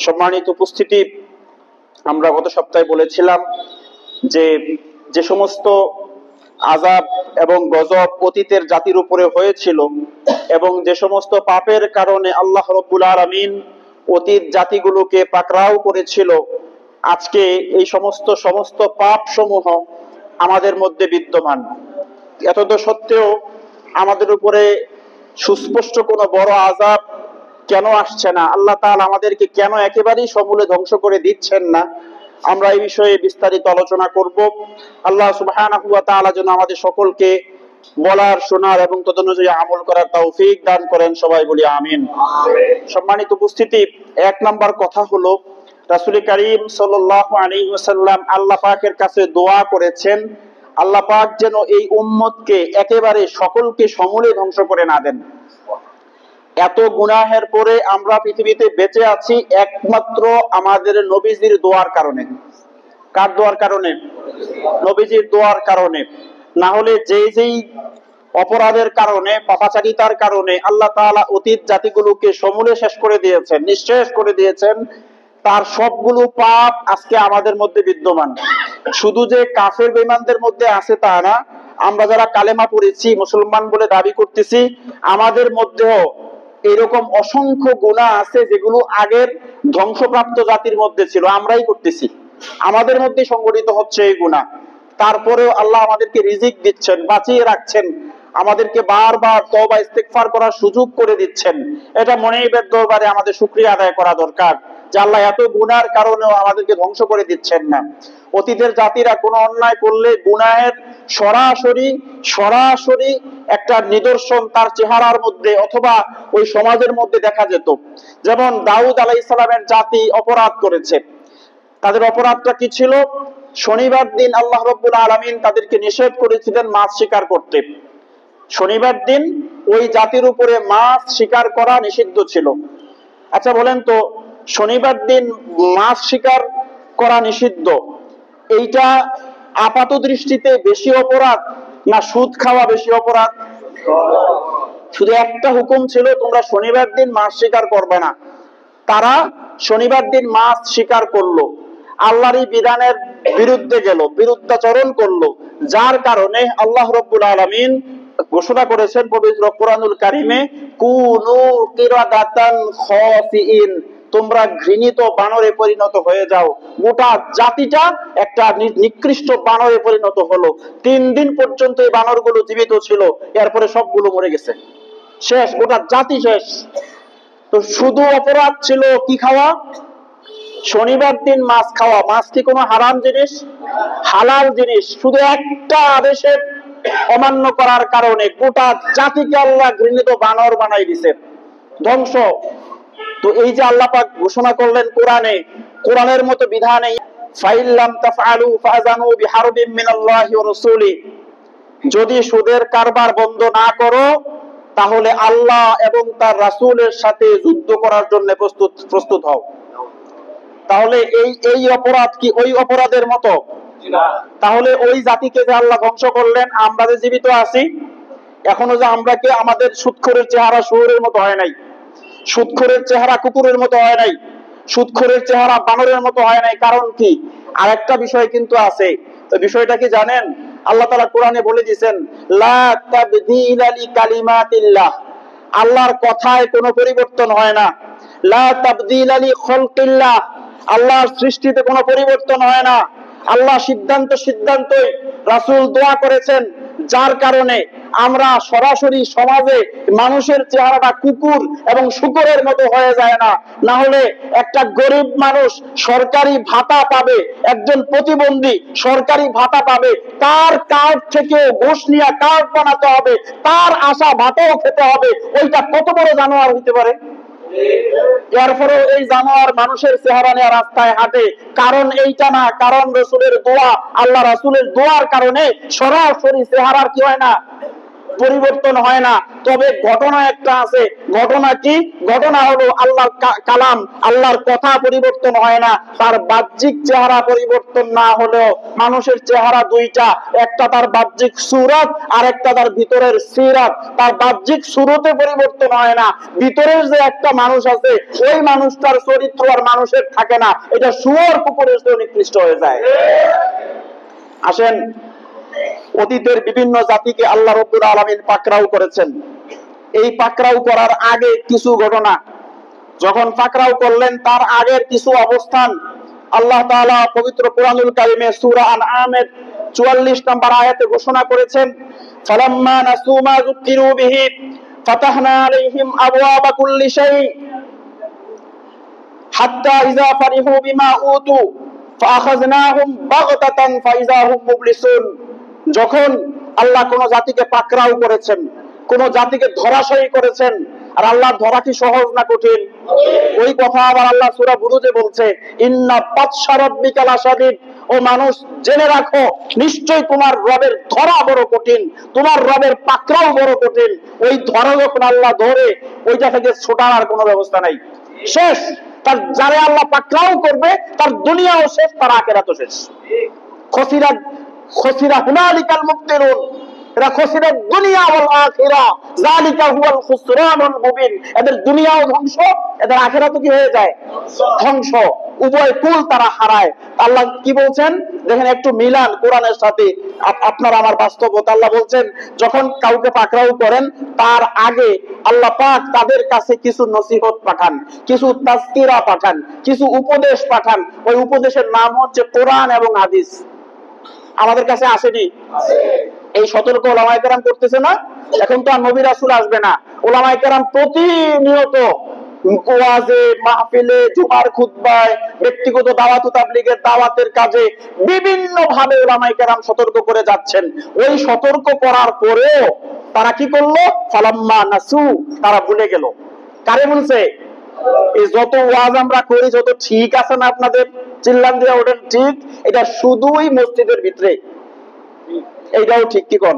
সম্মানিত উপস্থিতি, আমরা গত সপ্তাহে বলেছিলাম যে যে সমস্ত আযাব এবং গজব অতীতের জাতির উপরে হয়েছিল এবং যে সমস্ত পাপের কারণে আল্লাহ রাব্বুল আলামিন অতীত জাতিগুলোকে পাকড়াও করেছিল, আজকে এই সমস্ত পাপ সমূহ আমাদের মধ্যে বিদ্যমান। এতদ সত্ত্বেও আমাদের উপরে সুস্পষ্ট কোনো বড় আযাব কেন আসছে না, আল্লাহ তাআলা আমাদেরকে কেন একেবারেই সমূলে ধ্বংস করে দিচ্ছেন না, আমরা এই বিষয়ে বিস্তারিত আলোচনা করব। আল্লাহ সুবহানাহু ওয়া তাআলা যেন আমাদের সকলকে বলার, শোনার এবং তদনুযায়ী আমল করার তৌফিক দান করেন। সবাই বলি আমিন। সম্মানিত উপস্থিতি, এক নাম্বার কথা হলো, রাসূল করিম সাল্লাল্লাহু আলাইহি ওয়াসাল্লাম আল্লাহ পাকের কাছে দোয়া করেছেন আল্লাহ পাক যেন এই উম্মতকে একেবারে সকলকে সমূলে ধ্বংস করে না দেন। এত গুনাহের পরে আমরা পৃথিবীতে বেঁচে আছি একমাত্র আমাদের নবীজির দোয়ার কারণে। কার দোয়ার কারণে? নবীজির দোয়ার কারণে। না হলে যেই অপরাধের কারণে, পাপাচারিতার কারণে আল্লাহ তাআলা অতীত জাতিগুলোকে সমূলে শেষ করে দিয়েছেন, নিঃশেষ করে দিয়েছেন, তার সবগুলো পাপ আজকে আমাদের মধ্যে বিদ্যমান। শুধু যে কাফের বেঈমানদের মধ্যে আছে তা না, আমরা যারা কালেমা পড়েছি, মুসলমান বলে দাবি করতেছি, আমাদের মধ্যেও এরকম অসংখ্য গুনাহ আছে যেগুলো আগের ধ্বংসপ্রাপ্ত জাতির মধ্যে ছিল, আমরাই করতেছি, আমাদের মধ্যে সংগঠিত হচ্ছে এই গুনাহ। তারপরেও আল্লাহ আমাদেরকে রিজিক দিচ্ছেন, বাঁচিয়ে রাখছেন, আমাদেরকে বারবার তওবা ইস্তেগফার করার সুযোগ করে দিচ্ছেন। এটা মনিবের দরবারে আমাদের শুকরিয়া আদায় করা দরকার যে আল্লাহ এত গুনার কারণেও আমাদেরকে ধ্বংস করে দিচ্ছেন না। অতীতের জাতিরা কোনো অন্যায় করলে গুনাহের সরাসরি একটা নিদর্শন তার চেহারার মধ্যে অথবা ওই সমাজের মধ্যে দেখা যেত। যেমন দাউদ আলাইহিস সালামের জাতি অপরাধ করেছে। তাদের অপরাধটা কি ছিল? শনিবার দিন আল্লাহ রাব্বুল আলামিন তাদেরকে নিষেধ করেছিলেন মাছ শিকার করতে। শনিবার দিন ওই জাতির উপরে মাছ শিকার করা নিষিদ্ধ ছিল। আচ্ছা বলেন তো, শনিবার দিন মাছ শিকার করা নিষিদ্ধ, এইটা আপাত দৃষ্টিতে বেশি অপরাধ না সুদ খাওয়া বেশি অপরাধ? শুধু একটা হুকুম ছিল, তোমরা শনিবার দিন মাছ শিকার করবে না। তারা শনিবার দিন মাছ শিকার করলো, আল্লাহর এই বিধানের বিরুদ্ধে গেল, বিরুদ্ধাচরণ করলো, যার কারণে আল্লাহ রাব্বুল আলামিন ঘোষণা করেছেন পবিত্র কোরআনুল কারিমে, কুনু কিরাদাতান খাসিইন, তোমরা ঘৃণিত বানরে পরিণত হয়ে যাও। গোটা জাতিটা একটা নিকৃষ্ট বানরে পরিণত হলো। 3 দিন পর্যন্ত এই বানরগুলো জীবিত ছিল, এরপরে সবগুলো মরে গেছে, শেষ, গোটা জাতি শেষ। তো শুধু অপরাধ ছিল কি খাওয়া? শনিবার দিন মাছ খাওয়া। মাছ কি কোনো হারাম জিনিস? হালাল জিনিস। শুধু একটা আদেশের অমান্য করার কারণে গোটা জাতিকে আল্লাহ ঘৃণিত বানর বানাই দিয়েছে, ধ্বংস। তো এই যে আল্লাহ পাক ঘোষণা করলেন কোরআনে, কোরআনের মতো বিধানে, ফাইল্লাম তাফআলু ফাযানু বিহারবিম মিনাল্লাহি ওয়া রাসূলি, যদি সুদের কারবার বন্ধ না করো তাহলে আল্লাহ এবং তার রাসূলের সাথে যুদ্ধ করার জন্য প্রস্তুত হও। তাহলে এই অপরাধ কি ওই অপরাধের মতো? তাহলে ওই জাতিকে যে আল্লাহ ধ্বংস করলেন, আমরা যে জীবিত আছি এখনো, যে আমরা কি আমাদের সুদখোরের চেহারা শুয়োরের মতো হয় নাই, সুদখোরের চেহারা কুকুরের মতো হয় নাই, সুদখোরের চেহারা বানরের মতো হয় নাই। কারণ কি? আরেকটা বিষয় কিন্তু আছে। তো বিষয়টা কি জানেন? আল্লাহ তাআলা কোরআনে বলে দিয়েছেন, লা তাবদীলা লিকালিমাতিল্লাহ, আল্লাহর কথায় কোনো পরিবর্তন হয় না। লা তাবদীলা লিখালকিল্লাহ, আল্লাহর সৃষ্টিতে কোনো পরিবর্তন হয় না। আল্লাহ সিদ্ধান্তই, রাসূল দোয়া করেছেন, যার কারণে আমরা সরাসরি সমাজে মানুষের চেহারাটা কুকুর এবং শূকরের মতো হয়ে যায় না। না হলে একটা গরিব মানুষ সরকারি ভাতা পাবে, একজন প্রতিবন্ধী সরকারি ভাতা পাবে, তার কার্ড থেকে ঘুষ নিয়ে কার্ড বানাতে হবে, তার আশা ভাতাও খেতে হবে। ওইটা কত বড় জানোয়ার হইতে পারে? এরপরে এই জানোয়ার মানুষের চেহারা নিয়ে রাস্তায় হাঁটে। কারণ এইটা না, কারণ রাসূলের দোয়া, আল্লাহ রাসূলের দোয়ার কারণে সরাসরি চেহারার কি হয় না, পরিবর্তন হয় না, তবে ঘটনা একটা আছে। ঘটনা কি? ঘটনা হলো আল্লাহর কালাম, আল্লাহর কথা পরিবর্তন হয় না। তার বাহ্যিক চেহারা পরিবর্তন না হলেও মানুষের চেহারা দুইটা, একটা তার বাহ্যিক সূরত আর একটা তার ভিতরের সিরাত। তার বাহ্যিক সূরতে পরিবর্তন হয় না, ভিতরের যে একটা মানুষ আছে ওই মানুষটার চরিত্র আর মানুষের থাকে না, এটা শুয়োর কুকুরের চেয়ে নিকৃষ্ট হয়ে যায়। আসেন, অতীতের বিভিন্ন জাতিকে আল্লাহ রাব্বুল আলামিন পাকড়াও করেছেন। এই পাকড়াও করার আগে কিছু ঘটনা, যখন পাকড়াও করলেন তার আগের কিছু অবস্থান আল্লাহ তাআলা পবিত্র কোরআনুল কারীমে সূরা আনআমের 44 নম্বর আয়াতে ঘোষণা করেছেন, ফালাম্মা নাসু মা যুকিরু বিহি ফাতাহনা আলাইহিম আবওয়াবা কুল্লি শাই হাত্তা ইযা ফারিহু বিমা উতু ফাআখাযনাহুম বাগতাতান ফাইযা হুম মুবলিসুন। যখন আল্লাহ কোন জাতিকে পাকড়াও করেছেন, কোন জাতিকে ধরাশায়ী করেছেন, আর আল্লাহ ধরা কি সহজ না কঠিন? ওই কথা আবার আল্লাহ সূরা বুরুজে বলছে, ইন্না বাতশা রাব্বিকা লাশাদীদ। ও মানুষ, জেনে রাখো নিশ্চয়ই তোমার রবের ধরা বড় কঠিন, তোমার রবের পাকড়াও বড় কঠিন। ওই ধরা যখন আল্লাহ ধরে, ওইটা থেকে ছোটার আর কোনো ব্যবস্থা নাই, শেষ। তার যারে আল্লাহ পাকড়াও করবে তার দুনিয়াও শেষ, তার আখিরাতও শেষ। খসিরা হুনালিকাল মুবতিলুন, এরা খসিরা দুনিয়া ওয়াল আখিরা, যালিকা হুয়াল খুসরানুল মুবিন। এদের দুনিয়াও ধ্বংস, এদের আখিরাতও কি হয়ে যায়? ধ্বংস। উভয় কুল তারা হারায়। আল্লাহ কি বলছেন দেখেন, একটু মিলান কোরআনের সাথে আপনার আমার বাস্তবতা। আল্লাহ বলছেন, যখন কাউকে পাকড়াও করেন তার আগে আল্লাহ পাক তাদের কাছে কিছু নসিহত পাঠান, কিছু তাজকিরা পাঠান, কিছু উপদেশ পাঠান। ওই উপদেশের নাম হচ্ছে কোরআন এবং হাদিস। আমাদের কাছে আসেনি? এই সতর্ক ওলামায়ে কেরাম করতেছে না? এখন তো আর নবী রাসূল আসবে না, ওলামায়ে কেরাম প্রতিনিয়ত ওয়াজে, মাহফিলে, জুমার খুতবায়, ব্যক্তিগত দাওয়াত ও তাবলীগের দাওয়াতের কাজে বিভিন্ন ভাবে ওলামায়ে কেরাম সতর্ক করে যাচ্ছেন। ওই সতর্ক করার পরেও তারা কি করলো? ফালাম্মা নাসু, তারা ভুলে গেল। কারে বলছে? এই যত ওয়াজ আমরা করি, যত ঠিক আছে না আপনাদের, চিল্লান দিয়ে ওঠেন ঠিক, এটা শুধুই মসজিদের ভিতরে। এইটাও ঠিক কি কোন?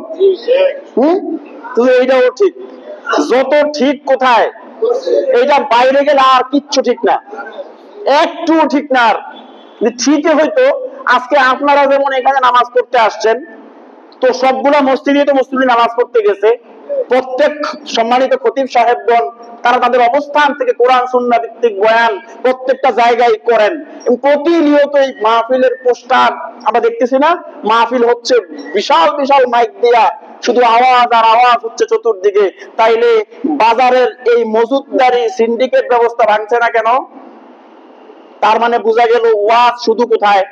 তুই এইটাও ঠিক। যত ঠিক কোথায়? এইটা বাইরে গেলে আর কিচ্ছু ঠিক না, একটু ঠিক না। ঠিকই হয়তো আজকে আপনারা যেমন এখানে নামাজ পড়তে আসছেন, তো সবগুলা মসজিদে তো মুসল্লি নামাজ পড়তে গেছে। প্রত্যেক সম্মানিত খতিব সাহেবগণ তারা তাদের অবস্থান থেকে কোরআন সুন্নাহ ভিত্তিক বয়ান প্রত্যেকটা জায়গায় করেন। প্রতিনিয়ত এই মাহফিলের পোস্টার আমরা দেখতেছি না? মাহফিল হচ্ছে বিশাল বিশাল মাইক দিয়া, শুধু আওয়াজ আর আওয়াজ হচ্ছে চতুর্দিকে। তাইলে বাজারের এই মজুদদারি সিন্ডিকেট ব্যবস্থা ভাঙছে না কেন? তার মানে বোঝা গেল ওয়াজ শুধু কোথায়?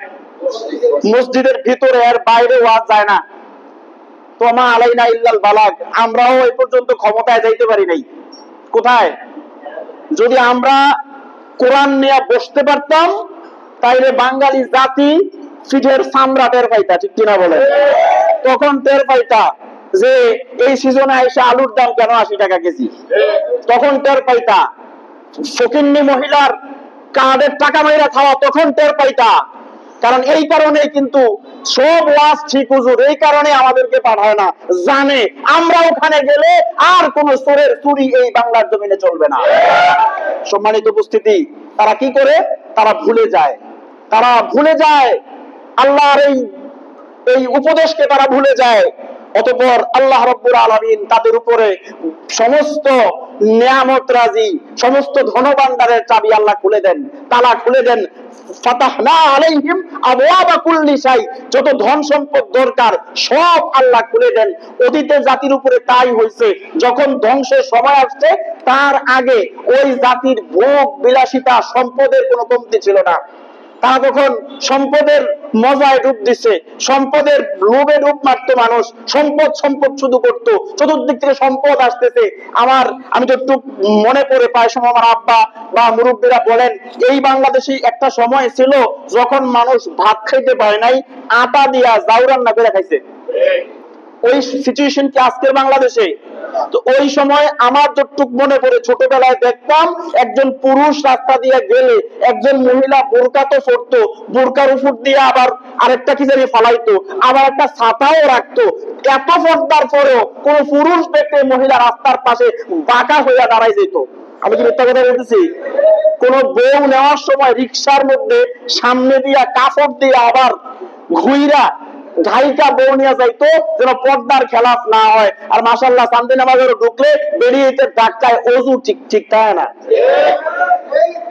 মসজিদের ভিতরে, আর বাইরে ওয়াজ যায় না। তোমা আলাইনা ইল্লাল বালাগ। আমরাও এই পর্যন্ত ক্ষমতায় যাইতে পারি নাই। কোথায়? যদি আমরা কোরআন নিয়ে বসতে পারতাম, তাইলে বাঙালি জাতি পিঠের চামড়া টের পাইতা, ঠিক কিনা বলে? তখন টের পাইতা যে এই সিজনে এসে আলুর দাম কেন 80 টাকা কেজি। তখন টের পাইতা ফকিন্নি মহিলার কার্ডের টাকা মাইরা খাওয়া, তখন টের পাইতা। কারণ এই কারণে কিন্তু সব ওয়াজ ঠিক হুজুর, এই কারণে আমাদেরকে পাঠায় না, জানে আমরা ওখানে গেলে আর কোন চোরের চুরি এই বাংলার জমিনে চলবে না। সম্মানিত উপস্থিতি, তারা কি করে? তারা ভুলে যায়, তারা ভুলে যায় আল্লাহর এই উপদেশকে, তারা ভুলে যায়। অতঃপর আল্লাহ রাব্বুল আলামিন তাদের উপরে সমস্ত নিয়ামত রাজি, সমস্ত ধনভাণ্ডারের চাবি আল্লাহ খুলে দেন, তালা খুলে দেন। ফাতাহনা আলাইহিম আবওয়াবা কুল্লি শাই, যত ধন সম্পদ দরকার সব আল্লাহ খুলে দেন। অতীতের জাতির উপরে তাই হয়েছে। যখন ধ্বংসের সময় আসছে, তার আগে ওই জাতির ভোগ বিলাসিতা, সম্পদের কোনো কমতি ছিল না। তারা তখন সম্পদের মজায় ডুব দিছে, সম্পদের লোভে ডুব মারত মানুষ, সম্পদ সম্পদ শুধু করত, চতুর্দিক থেকে সম্পদ আসতেছে। আমি তো একটু মনে পড়ে পায় সময় আমার আব্বা বা মুরব্বীরা বলেন, এই বাংলাদেশে একটা সময় ছিল যখন মানুষ ভাত খাইতে পারে নাই, আটা দিয়া জাউ রান্না করে খাইছে। ওই সিচুয়েশন কি আজকের বাংলাদেশে? তো ওই সময় আমার যতটুক মনে পড়ে, ছোটবেলায় দেখতাম একজন পুরুষ রাস্তা দিয়ে গেলে একজন মহিলা বোরকা তো পরতো, বোরকার উপর দিয়ে আবার আরেকটা কি জানি ফালাইতো, আবার একটা ছাতাও রাখতো। এত পর্দার পরেও কোন পুরুষ দেখতে মহিলা রাস্তার পাশে বাঁকা হইয়া দাঁড়াই যেত। আমি কি মিথ্যা কথা বলতেছি? কোন বউ নেওয়ার সময় রিক্সার মধ্যে সামনে দিয়া কাপড় দিয়ে আবার ঘুইরা ঢাইকা বউ নিয়ে যাইতো, যেন পর্দার খেলাফ না হয়। আর মাশাআল্লাহ চান্দি নামাজের ঢুকলে বেরিয়ে ধাক্কায় অজু ঠিক ঠিক থাকে না।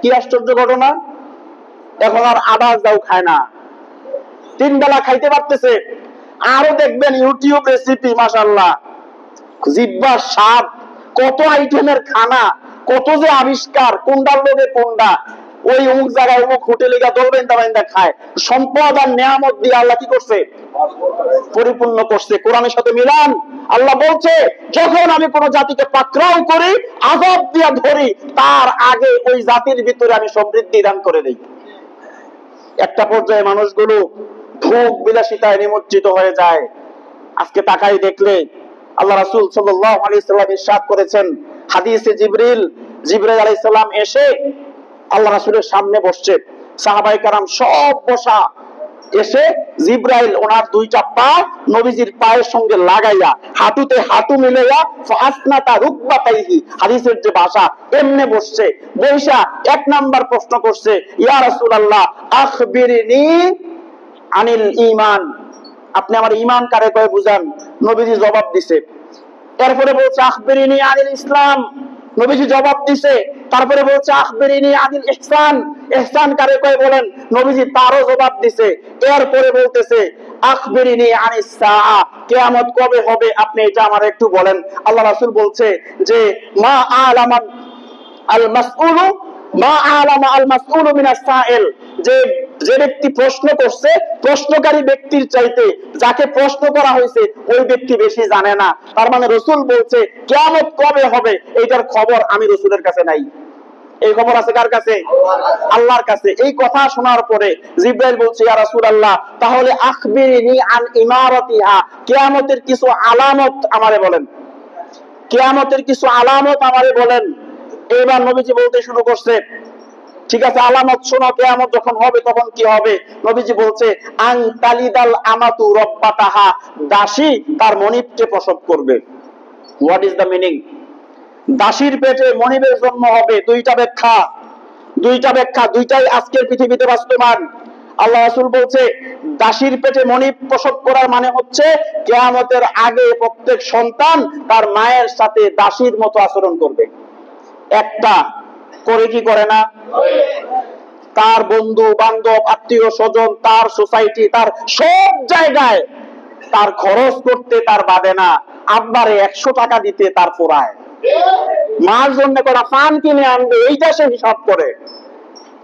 কি আশ্চর্য ঘটনা! এখন আর আদার দাও খায় না, 3 বেলা খাইতে পারতেছে। আরো দেখবেন ইউটিউব রেসিপি, মাশাআল্লাহ জিহ্বার স্বাদ, কত আইটেমের খানা, কত যে আবিষ্কার, কোনটার লোভে কোনটা। ওই অমুক জায়গায় অমুক হোটেলে গিয়ে দলবেন্দা বাইন্দা খায়। সম্পদ আর নিয়ামত দিয়ে আল্লাহ কি করছে? পরিপূর্ণ করছে। কোরআনের সাথে মিলান। আল্লাহ বলছে, যখন আমি কোন জাতিকে পাকড়াও করি, আযাব দিয়া ধরি, তার আগে ওই জাতির ভিতরে আমি সমৃদ্ধি দান করে দেই। একটা পর্যায়ে মানুষগুলো ভোগ বিলাসিতায় নিমজ্জিত হয়ে যায়। আজকে তাকাই দেখলে আল্লাহ রাসূল সাল্লাল্লাহু আলাইহি সাল্লাম ইরশাদ করেছেন, হাদিসে জিবরিল আলাইহিস সালাম এসে আল্লাহ রাসূলের সামনে বসছে, সাহাবায়ে কেরাম সব বসা। এসে জিবরাইল ওনার 2টা পা নবীজির পায়ের সঙ্গে লাগাইয়া হাঁটুতে হাঁটু মিলাইয়া ফাসনাতা রুকবাতাইহি, হাদিসের যে ভাষা, এমনে বসছে। বৈশা 1 নাম্বার প্রশ্ন করছে, ইয়া রাসূলুল্লাহ আখবিরনি আনিল ঈমান, আপনি আমার ঈমান কারে কয় বুঝান। নবীজি জবাব দিছে। তারপরে বলছে আখবিরনি আনিল ইসলাম, নবীজি জবাব দিছে। তারপরে বলছে আখবিরনি আনিল ইহসান, ইহসান কারে কয় বলেন। নবীজি তারও জবাব দিছে। এরপরে বলতেছে আখবিরনি আনিস সাআ, কিয়ামত কবে হবে আপনি এটা আমার একটু বলেন। আল্লাহ রাসূল বলছে যে মা আলামা আল মাসউলু মা আলামা আল মাসউলু মিনাস সাইল, যে ব্যক্তি প্রশ্ন করছে, প্রশ্নকারী ব্যক্তির চাইতে যাকে প্রশ্ন করা হয়েছে ওই ব্যক্তি বেশি জানে না। তার মানে রাসূল বলছে কিয়ামত কবে হবে এইটার খবর আমি রাসূলের কাছে নাই। এই খবর আছে কার কাছে? আল্লাহর কাছে। এই কথা শোনার পরে জিবরাইল বলছে, ইয়া রাসূলুল্লাহ তাহলে আখবিরনি আন ইমারাতিহা, কিয়ামতের কিছু আলামত আমারে বলেন, কিয়ামতের কিছু আলামত আমারে বলেন। এবার নবীজি বলতে শুরু করছে, ঠিক আছে আলামত শোনো, কিয়ামত যখন হবে তখন কি হবে। নবীজি বলছে আন তালিদাল আমাতু রাব্বাতাহা, দাসী তার মনিবকে প্রসব করবে। What is the meaning? দাসীর পেটে মনিবের জন্ম হবে। 2টা ব্যাখ্যা, দুইটাই আজকের পৃথিবীতে বাস্তবায়ন। আল্লাহ রাসূল বলছে দাসীর পেটে মনিব প্রসব করার মানে হচ্ছে কিয়ামতের আগে প্রত্যেক সন্তান তার মায়ের সাথে দাসীর মতো আচরণ করবে। একটা করে কি করে না? তার বন্ধু বান্ধব, আত্মীয় স্বজন, তার সোসাইটি, তার সব জায়গায় তার খরচ করতে তার বাদে না, আব্বারে 100 টাকা দিতে তার ফুরায়। মার জন্য করা ফান কিনে আনবে, এইটা সে হিসাব করে।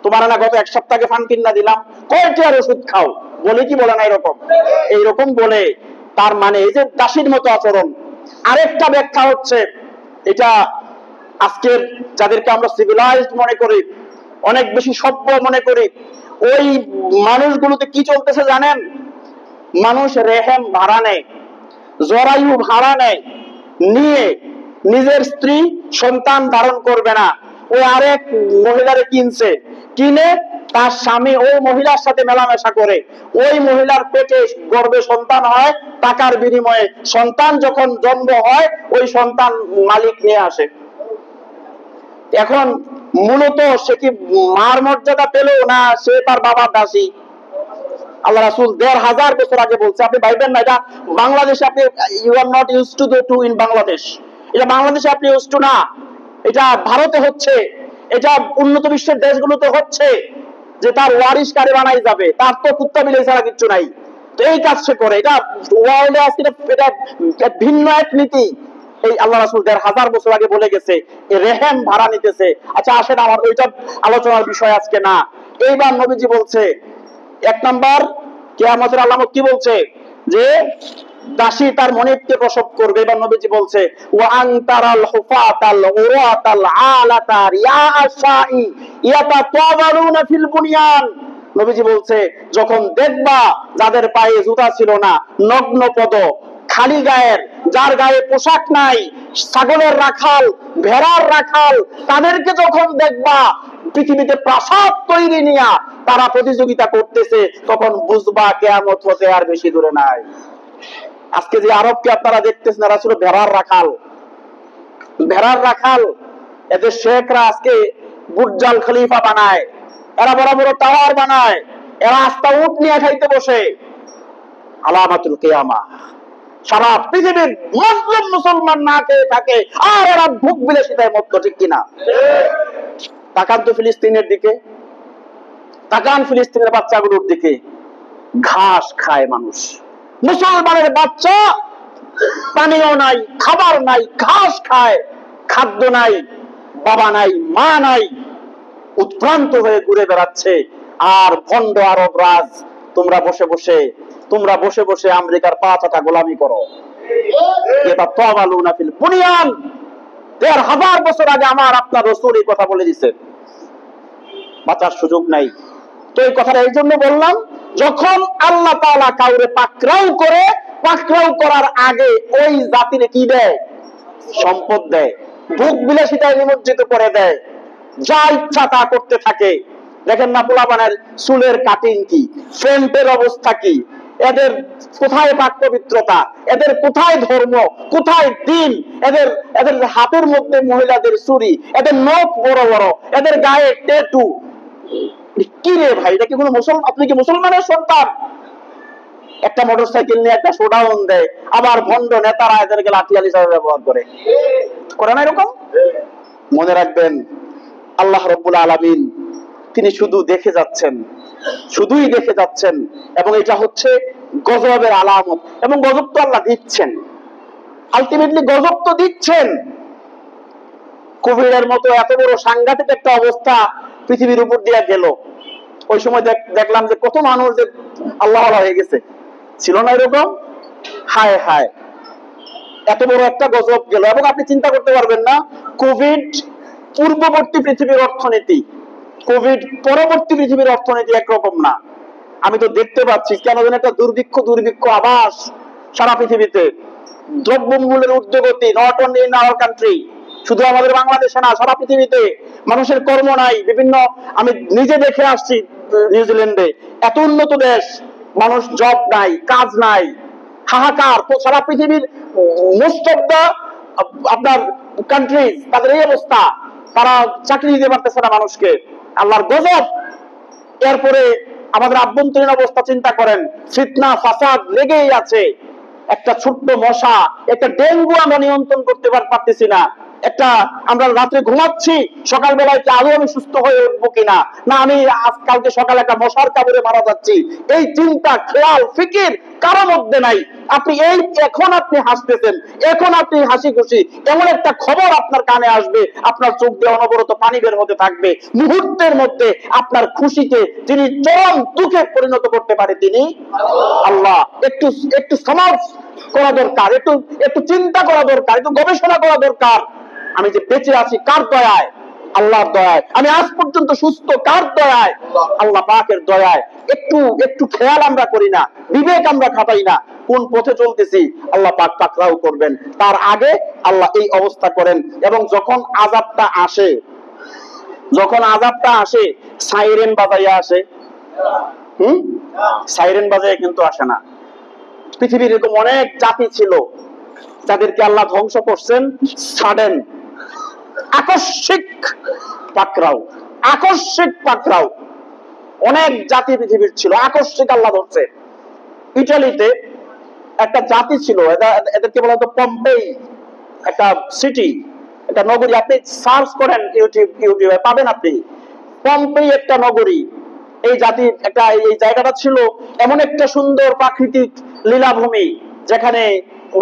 তোমার না গত 1 সপ্তাহে ফান কিনা দিলাম, কয়টার ওষুধ খাও, বলে কি বলে না এরকম? এইরকম বলে। তার মানে এই যে দাসীর মতো আচরণ। আরেকটা ব্যাখ্যা হচ্ছে, এটা আজকের যাদেরকে আমরা সিভিলাইজড মনে করি, অনেক বেশি সভ্য মনে করি, ওই মানুষগুলোতে কি চলতেছে জানেন? মানুষ রেহেম ভাড়া নেয়, জরায়ু ভাড়া নেয়, নিয়ে নিজের স্ত্রী সন্তান ধারণ করবে না, ওই আরেক মহিলারে কিনছে, কিনে তার স্বামী ওই মহিলার সাথে মেলামেশা করে, ওই মহিলার পেটে গর্ভে সন্তান হয়, টাকার বিনিময়ে সন্তান যখন জন্ম হয় ওই সন্তান মালিক নিয়ে আসে। এখন মূলত সে কি মার মর্যাদা পেল না সে তার বাবার দাসী? আল্লাহ রাসূল ১৫০০ বছর আগে বলছে। আপনি ভাইবেন না এটা বাংলাদেশে আপনি you are not used to to in Bangladesh, এটা বাংলাদেশে আপনি ইউজড টু না, এটা ভারতে হচ্ছে, এটা উন্নত বিশ্বের দেশগুলোতে হচ্ছে যে তার ওয়ারিশ কারে বানাই যাবে, তার তো কুত্তা বিলাই ছাড়া কিছু নাই। তো এই কাজ সে করে, এটা ওয়ার্ল্ডে আজকে এটা ভিন্ন এক নীতি। এই আল্লাহ রাসূল ১৫০০ বছর আগে বলে গেছে রেহেম ভাড়া নিতেছে। আচ্ছা আসেন, আমার ওইটা আলোচনার বিষয় আজকে না। এইবার নবীজি বলছে 1 নাম্বার কিয়ামতের আলামত কি বলছে? যে দাসী তার মনিবকে প্রসব করবে। এবার নবীজি বলছে ওয়া আনতারাল হুফাতাল উরাতাল আলাতা রিয়া আশাই ইয়াতাতাওয়ালুনা ফিল বুনিয়ান। নবীজি বলছে যখন দেখবা যাদের পায়ে জুতা ছিল না, নগ্ন পদ, খালি গায়ের, যার গায়ে পোশাক নাই, ছাগলের রাখাল, ভেড়ার রাখাল, তাদেরকে যখন দেখবা পৃথিবীতে প্রাসাদ তৈরি নিয়ে তারা প্রতিযোগিতা করতেছে, তখন বুঝবা কিয়ামত হতে আর বেশি দূরে নাই। আজকে যে আরবকে আপনারা দেখতেছেন, এরা ছিল ভেড়ার রাখাল। ভেড়ার রাখাল, এদের শেখরা আজকে বুর্জাল খলিফা বানায়, এরা বড় বড় টাওয়ার বানায়, এরা আস্তা উট নিয়ে খাইতে বসে। আলামাতুল কিয়ামা। সারা পৃথিবীর মুসলিম মুসলমান না খেয়ে থাকে, আর এরা ভোগ বিলাসিতায় মত্ত, ঠিক কিনা? তাকান তো ফিলিস্তিনের দিকে, তাকান ফিলিস্তিনের বাচ্চাগুলোর দিকে, ঘাস খায় মানুষ। মুসলমানের বাচ্চা পানিও নাই, খাবার নাই, ঘাস খায়, খাদ্য নাই, বাবা নাই, মা নাই, উৎক্রান্ত হয়ে ঘুরে বেড়াচ্ছে। আর ভণ্ড আরব রাজ, তোমরা বসে বসে আমেরিকার 5 গোলামি করো। এটা তাওয়ালুনা ফিল বুনিয়ান। 1000 বছর আগে আমার আপনার রাসূল এই কথা বলে দিয়েছেন, বাঁচার সুযোগ নাই। তো এই কথাটা এই জন্য বললাম, যখন আল্লাহ তাআলা কাউরে পাকড়াও করে, পাকড়াও করার আগে ওই জাতির কি দেয়? সম্পদ দেয়, ভোগ বিলাসিতায় নিমজ্জিত করে দেয়, যা ইচ্ছা তা করতে থাকে। দেখেন না পোলাপানের চুলের কাটিং কি, ফ্রেন্টের অবস্থা কি, এদের কোথায় পাক পবিত্রতা, এদের কোথায় ধর্ম, কোথায় দিন, এদের হাতের মধ্যে মহিলাদের চুরি, এদের নখ বড় বড়, এদের গায়ে ট্যাটু। কি রে ভাই, এটা কি কোনো মুসলমান? আপনি কি মুসলমানের সন্তান? একটা মোটরসাইকেল নিয়ে একটা শোডাউন দেয়, আবার ভণ্ড নেতারা এদেরকে লাঠিয়াল হিসাবে ব্যবহার করে না এরকম? মনে রাখবেন, আল্লাহ রাব্বুল আলামিন তিনি শুধু দেখে যাচ্ছেন, শুধুই দেখে যাচ্ছেন, এবং এটা হচ্ছে গজবের আলামত। এবং গজব তো আল্লাহ দিচ্ছেন, আলটিমেটলি গজব তো দিচ্ছেন। কোভিড এর মতো এত বড় সাংঘাতিক একটা অবস্থা পৃথিবীর উপর দিয়ে গেল, ওই সময় দেখলাম যে কত মানুষ যে আল্লাহ হয়ে গেছে, ছিল না এরকম? হায় হায়, এত বড় একটা গজব গেল। এবং আপনি চিন্তা করতে পারবেন না, কোভিড পূর্ববর্তী পৃথিবীর অর্থনীতি, কোভিড পরবর্তী পৃথিবীর অর্থনীতি একরকম না। আমি তো দেখতে পাচ্ছি কেন যেন একটা দুর্ভিক্ষ আবাস সারা পৃথিবীতে। দ্রব্যমূল্যের ঊর্ধ্বগতি, not only in our country, শুধু আমাদের বাংলাদেশে না, সারা পৃথিবীতে মানুষের কর্ম নাই। বিভিন্ন, আমি নিজে দেখে আসছি নিউজিল্যান্ডে, এত উন্নত দেশ, মানুষ জব নাই, কাজ নাই, হাহাকার। তো সারা পৃথিবীর মোস্ট অফ দা আপনার কান্ট্রিজ, তাদের এই অবস্থা, তারা চাকরি দিতে পারতেছে না মানুষকে। আল্লাহর গজব। এরপরে আমাদের আভ্যন্তরীণ অবস্থা চিন্তা করেন, ফিতনা ফাসাদ লেগেই আছে। একটা ছোট্ট মশা, একটা ডেঙ্গু আমরা নিয়ন্ত্রণ করতে পারতেছি না। একটা আমরা রাত্রে ঘুমাচ্ছি, সকালবেলায় কি আদৌ আমি সুস্থ হয়ে উঠবো কিনা, না আমি আজকালকে সকালে একটা মশার কামড়ে মারা যাচ্ছি, এই চিন্তা খেয়াল ফিকির কারো মধ্যে নাই। আপনি এখন আপনি হাসতেছেন, এখন আপনি হাসি খুশি, এমন একটা খবর আপনার কানে আসবে, আপনার চোখ দিয়ে অনবরত পানি বের হতে থাকবে। মুহূর্তের মধ্যে আপনার খুশিকে যিনি চরম দুঃখে পরিণত করতে পারে তিনি আল্লাহ। একটু সমাজ করা দরকার, একটু চিন্তা করা দরকার, একটু গবেষণা করা দরকার। আমি যে বেঁচে আছি কার দয়ায়? আল্লাহর দয়ায়। আমি আজ পর্যন্ত সুস্থ কার দয়ায়? আল্লাহ পাকের দয়ায়। একটু খেয়াল আমরা করি না, বিবেক আমরা খাটাই না, কোন পথে চলতেছি। আল্লাহ পাক পাকড়াও করবেন, তার আগে আল্লাহ এই অবস্থা করেন। এবং যখন আযাবটা আসে, সাইরেন বাজাইয়া আসে। সাইরেন বাজাইয়া কিন্তু আসে না। পৃথিবীর এরকম অনেক জাতি ছিল যাদেরকে আল্লাহ ধ্বংস করছেন সাডেন, আকস্মিক পাকড়াও। অনেক জাতি পৃথিবীর ছিল, আকস্মিক আল্লাহ ধরছে। ইটালিতে একটা জাতি ছিল, এদেরকে বলা হতো পম্পেই, একটা সিটি, একটা নগরী। আপনি সার্চ করেন ইউটিউবে পাবেন আপনি, পম্পেই একটা নগরী। এই জাতির এই জায়গাটা ছিল এমন একটা সুন্দর প্রাকৃতিক লীলাভূমি, যেখানে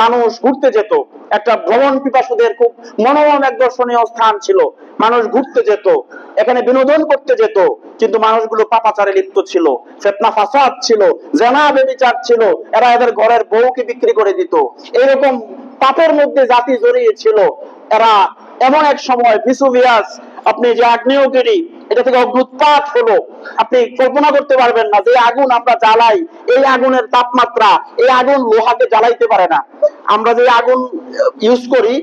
মানুষ ঘুরতে যেত। একটা ভ্রমণ পিপাসুদের খুব মনোরম এক দর্শনীয় স্থান ছিল, মানুষ ঘুরতে যেত, এখানে বিনোদন করতে যেত। কিন্তু মানুষগুলো পাপাচারে লিপ্ত ছিল, ফিতনা ফাসাদ ছিল, জিনা ব্যভিচার ছিল, এরা এদের ঘরের বউকে বিক্রি করে দিত। এরকম পাপের মধ্যে জাতি জড়িয়ে ছিল। এরা এমন এক সময় ভেসুভিয়াস, আপনি যে আগ্নেয়গিরি, এটা থেকে অগ্নুৎপাত হলো। আপনি কল্পনা করতে পারবেন না যে আগুন আমরা জ্বালাই, এই আগুনের তাপমাত্রা, এই আগুন লোহাকে জ্বালাইতে পারে না। আমরা যে আগুন ইউজ করি,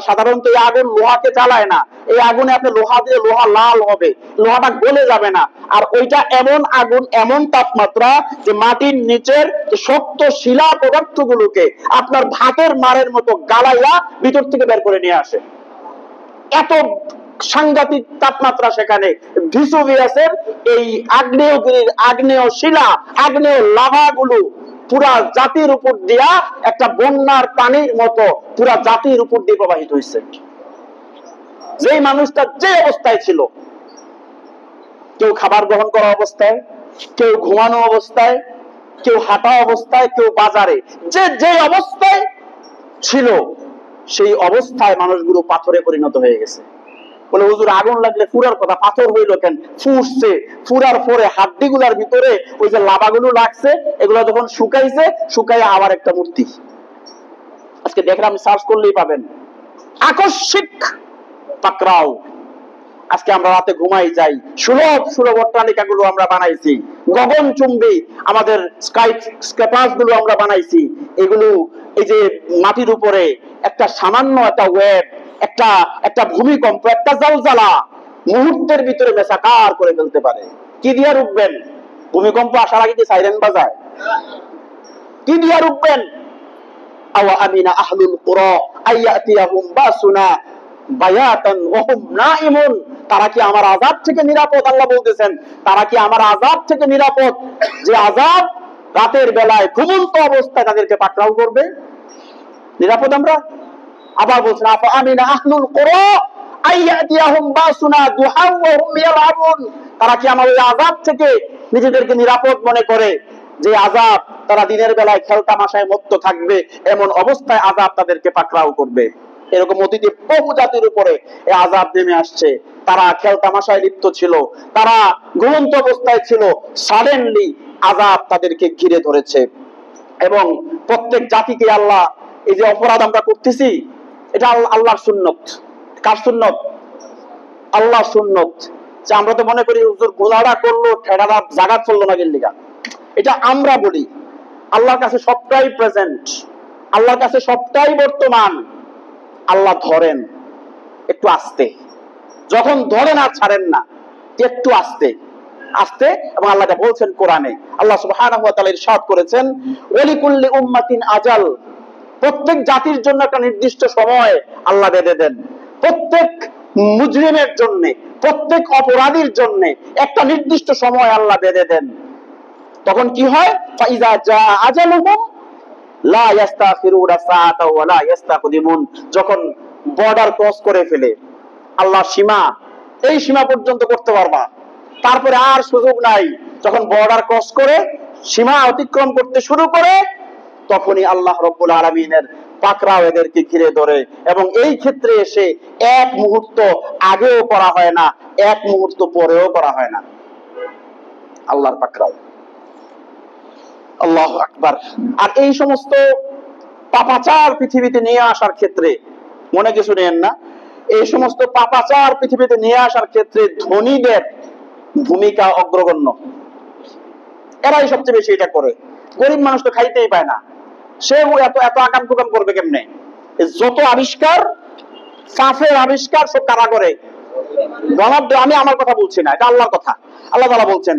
সাধারণত এই আগুন লোহাকে জ্বালায় না। এই আগুনে আপনি লোহা দিয়ে লোহা লাল হবে, লোহাটা গলে যাবে না। আর ওইটা এমন আগুন, এমন তাপমাত্রা যে মাটির নিচের শক্ত শিলা পদার্থ গুলোকে আপনার ভাতের মারের মতো গালাইয়া ভিতর থেকে বের করে নিয়ে আসে। এত সাংঘাতিক তাপমাত্রা সেখানে। ভিসুভিয়াসের এই আগ্নেয়গিরির আগ্নেয় শিলা, আগ্নেয় লাভা গুলো পুরা জাতির উপর দিয়া একটা বন্যার পানির মতো পুরা জাতির উপর দিয়ে প্রবাহিত হয়েছে। যেই মানুষটা যে অবস্থায় ছিল, কেউ খাবার গ্রহণ করা অবস্থায়, কেউ ঘুমানো অবস্থায়, কেউ হাঁটা অবস্থায়, কেউ বাজারে, যে যে অবস্থায় ছিল সেই অবস্থায় মানুষগুলো পাথরে পরিণত হয়ে গেছে। বলে হুজুর আগুন লাগলে ফুরার কথা, পাথর হইলো কেন? ফুটছে, ফুরার পরে হাড্ডি গুলার ভিতরে ওই যে লাভাগুলো লাগছে, এগুলো যখন শুকাইছে, শুকাইয়া আবার একটা মূর্তি। আজকে দেখলাম, সার্চ করলেই পাবেন, আকস্মিক পাকরাও। আজকে আমরা রাতে ঘুমাই যাই, সুলভ সুলভ অট্টালিকা গুলো আমরা বানাইছি, গগনচুম্বী আমাদের স্কাই স্ক্র্যাপার্স গুলো আমরা বানাইছি। এগুলো এই যে মাটির উপরে একটা সামান্য একটা ওয়েভ, একটা ভূমিকম্প, একটা জালজালা মুহূর্তের ভিতরে মেসাকার করে ফেলতে পারে। কি দিয়া রুখবেন? ভূমিকম্প আসার আগে কি সাইরেন বাজায়? কি দিয়া রুখবেন? আওয়া আমিনা আহলুল কুরা আইয়াতিয়াহুম বাসুনা বায়াতান ওয়া হুম নাইমুন। তারা কি আমার আযাব থেকে নিরাপদ? আল্লাহ বলতেছেন, তারা কি আমার আযাব থেকে নিরাপদ? যে আযাব রাতের বেলায় ঘুমন্ত অবস্থায় তাদেরকে পাকড়াও করবে, নিরাপদ আমরা? আবার বলছেন, আফা আমিনা আহলুল কুরা আইয়াতিয়াহুম বাসুনা দুহা ওয়া হুম ইয়ালআবুন। তারা কি আমার ওই আযাব থেকে নিজেদেরকে নিরাপদ মনে করে, যে আযাব তারা দিনের বেলায় খেলতামাশায় মত্ত থাকবে, এমন অবস্থায় আযাব তাদেরকে পাকড়াও করবে। এরকম অতীতে বহু জাতির উপরে এই আযাব নেমে আসছে। তারা খেলতামাশায় লিপ্ত ছিল, তারা ঘুমন্ত অবস্থায় ছিল, সাডেনলি আযাব তাদেরকে ঘিরে ধরেছে। এবং প্রত্যেক জাতিকে আল্লাহ, এই যে অপরাধ আমরা করতেছি, এটা আল্লাহর সুন্নত। কার সুন্নত? আল্লাহর সুন্নত। যে আমরা তো মনে করি হুজুর গোলাটা করলো, ঠেড়াটা জায়গা চললো না গেল্লিগা, এটা আমরা বলি। আল্লাহর কাছে সবটাই প্রেজেন্ট, আল্লাহর কাছে সবটাই বর্তমান। আল্লাহ ধরেন একটু আস্তে, যখন ধরেন আর ছাড়েন না, একটু আস্তে আস্তে। এবং আল্লাহ এটা বলছেন কোরআনে, আল্লাহ সুবহানাহু ওয়া তাআলা ইরশাদ করেছেন, ওয়ালিকুল্লি উম্মাতিন আজাল। প্রত্যেক জাতির জন্য একটা নির্দিষ্ট সময় আল্লাহ বেঁধে দেন। প্রত্যেক মুজরিমের জন্য, প্রত্যেক অপরাধীর জন্য একটা নির্দিষ্ট সময় আল্লাহ বেঁধে দেন। তখন কি হয়? ফাইজা জা আজালুহুম লা ইস্তাখিরুনা সাআতা ওয়া লা ইস্তাকদিমুন। যখন বর্ডার ক্রস করে ফেলে, আল্লাহ সীমা, এই সীমা পর্যন্ত করতে পারবা, তারপরে আর সুযোগ নাই। যখন বর্ডার ক্রস করে সীমা অতিক্রম করতে শুরু করে, তখনই আল্লাহ রাব্বুল আলামিনের পাকড়াও এদেরকে ঘিরে ধরে। এবং এই ক্ষেত্রে এসে এক মুহূর্ত আগেও করা হয় না, এক মুহূর্ত পরেও করা হয় না। আল্লাহর পাকড়াও, আল্লাহু আকবার। আর এই সমস্ত পাপাচার পৃথিবীতে নিয়ে আসার ক্ষেত্রে মনে কিছু নেন না, এই সমস্ত পাপাচার পৃথিবীতে নিয়ে আসার ক্ষেত্রে ধনীদের ভূমিকা অগ্রগণ্য। এরাই সবচেয়ে বেশি এটা করে। গরিব মানুষ তো খাইতেই পায় না, সে এত এত আকাম কুকাম করবে কেমনে? যত আবিষ্কার, সাফের আবিষ্কার সব কারা করে? আমি আমার কথা বলছি না, এটা আল্লাহর কথা। আল্লাহ তাআলা বলছেন,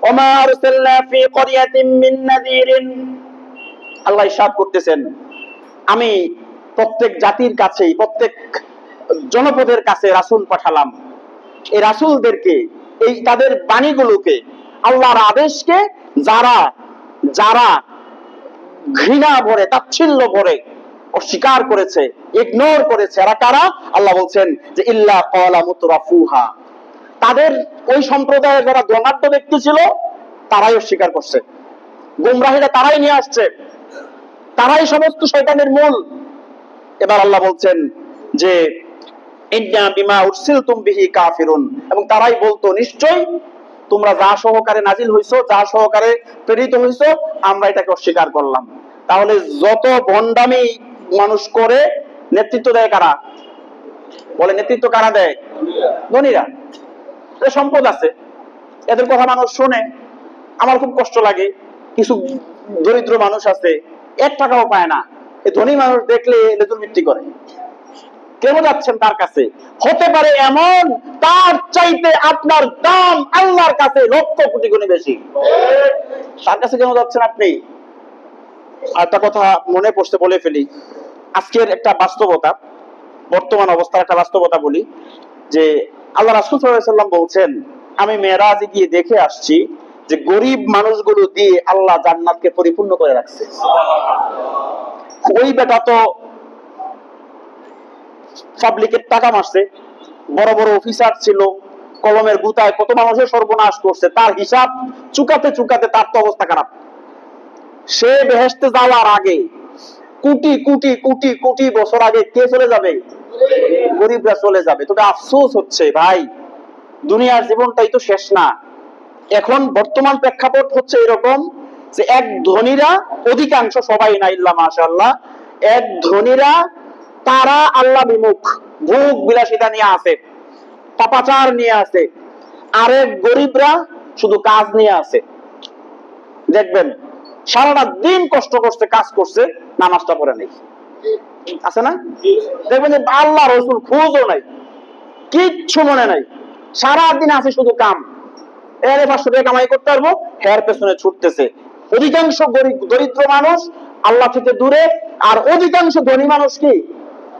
ওমা আরসালনা ফি ক্বরিয়াতিন মিন নাযিরিন। আল্লাহ ইরশাদ করতেছেন, আমি প্রত্যেক জাতির কাছেই, প্রত্যেক জনপদের কাছে রাসূল পাঠালাম। এই রাসূলদেরকে, এই তাদের বাণীগুলোকে, আল্লাহর আদেশকে যারা যারা ঘৃণা ভরে, তাচ্ছিল্য ভরে অস্বীকার করেছে, ইগনোর করেছে, এরা কারা? আল্লাহ বলছেন যে ইল্লা ক্বালা মুতরাফুহা। তাদের ওই সম্প্রদায়ের যারা ধনাঢ্য ব্যক্তি ছিল, তারাই অস্বীকার করছে। গোমরাহিরা তারাই নিয়ে আসছে, তারাই সমস্ত শয়তানের মূল। এবার আল্লাহ বলছেন যে ইন্না বিমা উরসিলতুম বিহি কাফিরুন। এবং তারাই বলতো, নিশ্চয়ই তোমরা যা সহকারে নাজিল হইছো, যা সহকারে প্রেরিত হইছো, আমরা এটাকে অস্বীকার করলাম। তাহলে যত ভণ্ডামি মানুষ করে, নেতৃত্ব দেয় কারা? বলে নেতৃত্ব কারা দেয়? ধনীরা। সম্পদ আছে, এদের কথা মানুষ শোনে, আমার খুব কষ্ট লাগে। কিছু দরিদ্র মানুষ আছে 1 টাকাও পায় না, এই ধনী মানুষ দেখলে দুর্বৃত্তি করে। কেন যাচ্ছেন তার কাছে? হতে পারে এমন তার চাইতে আপনার দাম আল্লাহর কাছে লক্ষ কোটি গুণে বেশি, তার কাছে কেন যাচ্ছেন আপনি? একটা কথা মনে পড়ছে, বলে ফেলি। আজকের একটা বাস্তবতা, বর্তমান অবস্থার একটা বাস্তবতা বলি, যে আল্লাহ রাসূল সাল্লাল্লাহু আলাইহি ওয়াসাল্লাম বলছেন, আমি মেরাজে গিয়ে দেখে আসছি যে গরিব মানুষগুলো দিয়ে আল্লাহ জান্নাতকে পরিপূর্ণ করে রাখছে। ওই বেটা তো পাবলিকের টাকা মারছে, বড় বড় অফিসার ছিল, কলমের গুতায় কত মানুষের সর্বনাশ করছে, তার হিসাব চুকাতে চুকাতে তার তো অবস্থা খারাপ। সে বেহেশতে যাওয়ার আগে কোটি কোটি কোটি কোটি বছর আগে কে চলে যাবে? গরিবরা চলে যাবে। তবে আফসোস হচ্ছে ভাই, দুনিয়ার জীবনটাই তো শেষ না। এখন বর্তমান প্রেক্ষাপট হচ্ছে এরকম যে এক ধনীরা, অধিকাংশ, সবাই না ইল্লা মাশাআল্লাহ, এক ধনীরা তারা আল্লাহ বিমুখ, ভোগ বিলাসিতা নিয়ে আছে, পাপাচার নিয়ে আছে, আরেক গরিবরা শুধু কাজ নিয়ে আছে। দেখবেন সারাটা দিন কষ্ট করছে, কাজ করছে, নামাজটা পড়ে নেই, আছে না? দেখবেন যে আল্লাহ রসুল খোঁজও নাই, কিচ্ছু মনে নাই, সারাদিন আছে শুধু কাম। 500 টাকা কামাই করতে পারবো, হেয়ার পেছনে ছুটতেছে। অধিকাংশ দরিদ্র মানুষ আল্লাহ থেকে দূরে, আর অধিকাংশ ধনী মানুষ কি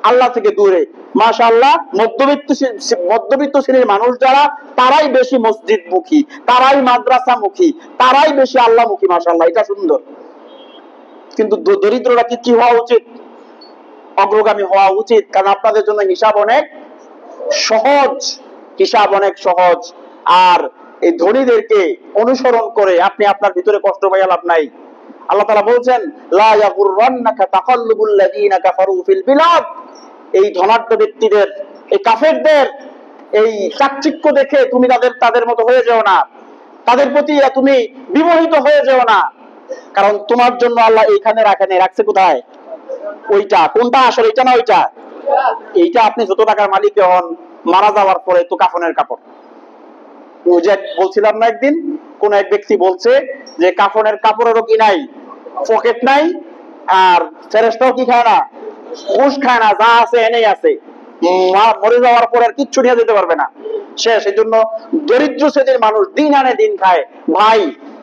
আল্লাহ থেকে দূরে। মাশাআল্লাহ, মধ্যবিত্ত শ্রেণীর মানুষ যারা, তারাই বেশি মসজিদ মুখী, তারাই মাদ্রাসা মুখী, তারাই বেশি আল্লাহ মুখী। মাশাআল্লাহ, এটা সুন্দর। কিন্তু দরিদ্ররা কি হওয়া উচিত? অগ্রগামী হওয়া উচিত, কারণ আপনাদের জন্য হিসাব অনেক সহজ, হিসাব অনেক সহজ। আর এই ধনীদেরকে অনুসরণ করে আপনি আপনার ভিতরে কষ্ট পাইয়া লাভ নাই। আল্লাহ তাআলা বলছেন, লা ইয়াগুররান্নাকা তাকাল্লুবুল লাযিনা কাফারু ফিল বিলাদ। এই ধনাঢ্য ব্যক্তিদের, এই কাফেরদের এই চাকচিক্য দেখে তুমি তাদের মতো হয়ে যেও না, তাদের প্রতি তুমি বিমোহিত হয়ে যেও না, কারণ তোমার জন্য আল্লাহ এইখানে রাখছে কোথায়? ওইটা। কোনটা আসলে? এটা না ওইটা? এইটা আপনি যত টাকার মালিক হন, মারা যাওয়ার পরে তো কাফনের কাপড়। বলছিলাম না একদিন, কোন এক ব্যক্তি বলছে যে কাফনের কাপড়েরও কি নাই, পকেট নাই, আর ফেরেশতাও কি খায় না, ঘুষ খায় না, যা আছে এনেই আছে, মরে যাওয়ার পর আর কিচ্ছু নিয়ে যেতে পারবে না, শেষ। এই জন্য দরিদ্র শ্রেণীর মানুষ দিন আনে দিন খায়। ভাই,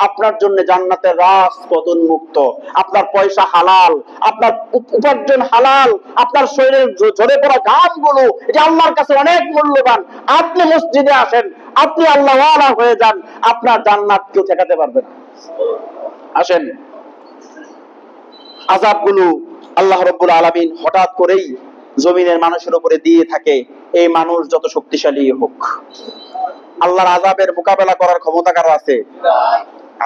আপনার জন্য জান্নাতের রাজপথ উন্মুক্ত, আপনার পয়সা হালাল, আপনার উপার্জন হালাল, আপনার শরীরের ঝরে পড়া ঘামগুলো এটা আল্লাহর কাছে অনেক মূল্যবান। আপনি মসজিদে আসেন, আপনি আল্লাহ ওয়ালা হয়ে যান, আপনার জান্নাত কেউ ঠেকাতে পারবে না। আসেন, আযাবগুলো আল্লাহ রাব্বুল আলামিন হঠাৎ করেই জমিনের মানুষের উপরে দিয়ে থাকে, এই মানুষ যত শক্তিশালী হোক। আল্লাহর আযাবের মোকাবেলা করার ক্ষমতা কারো আছে?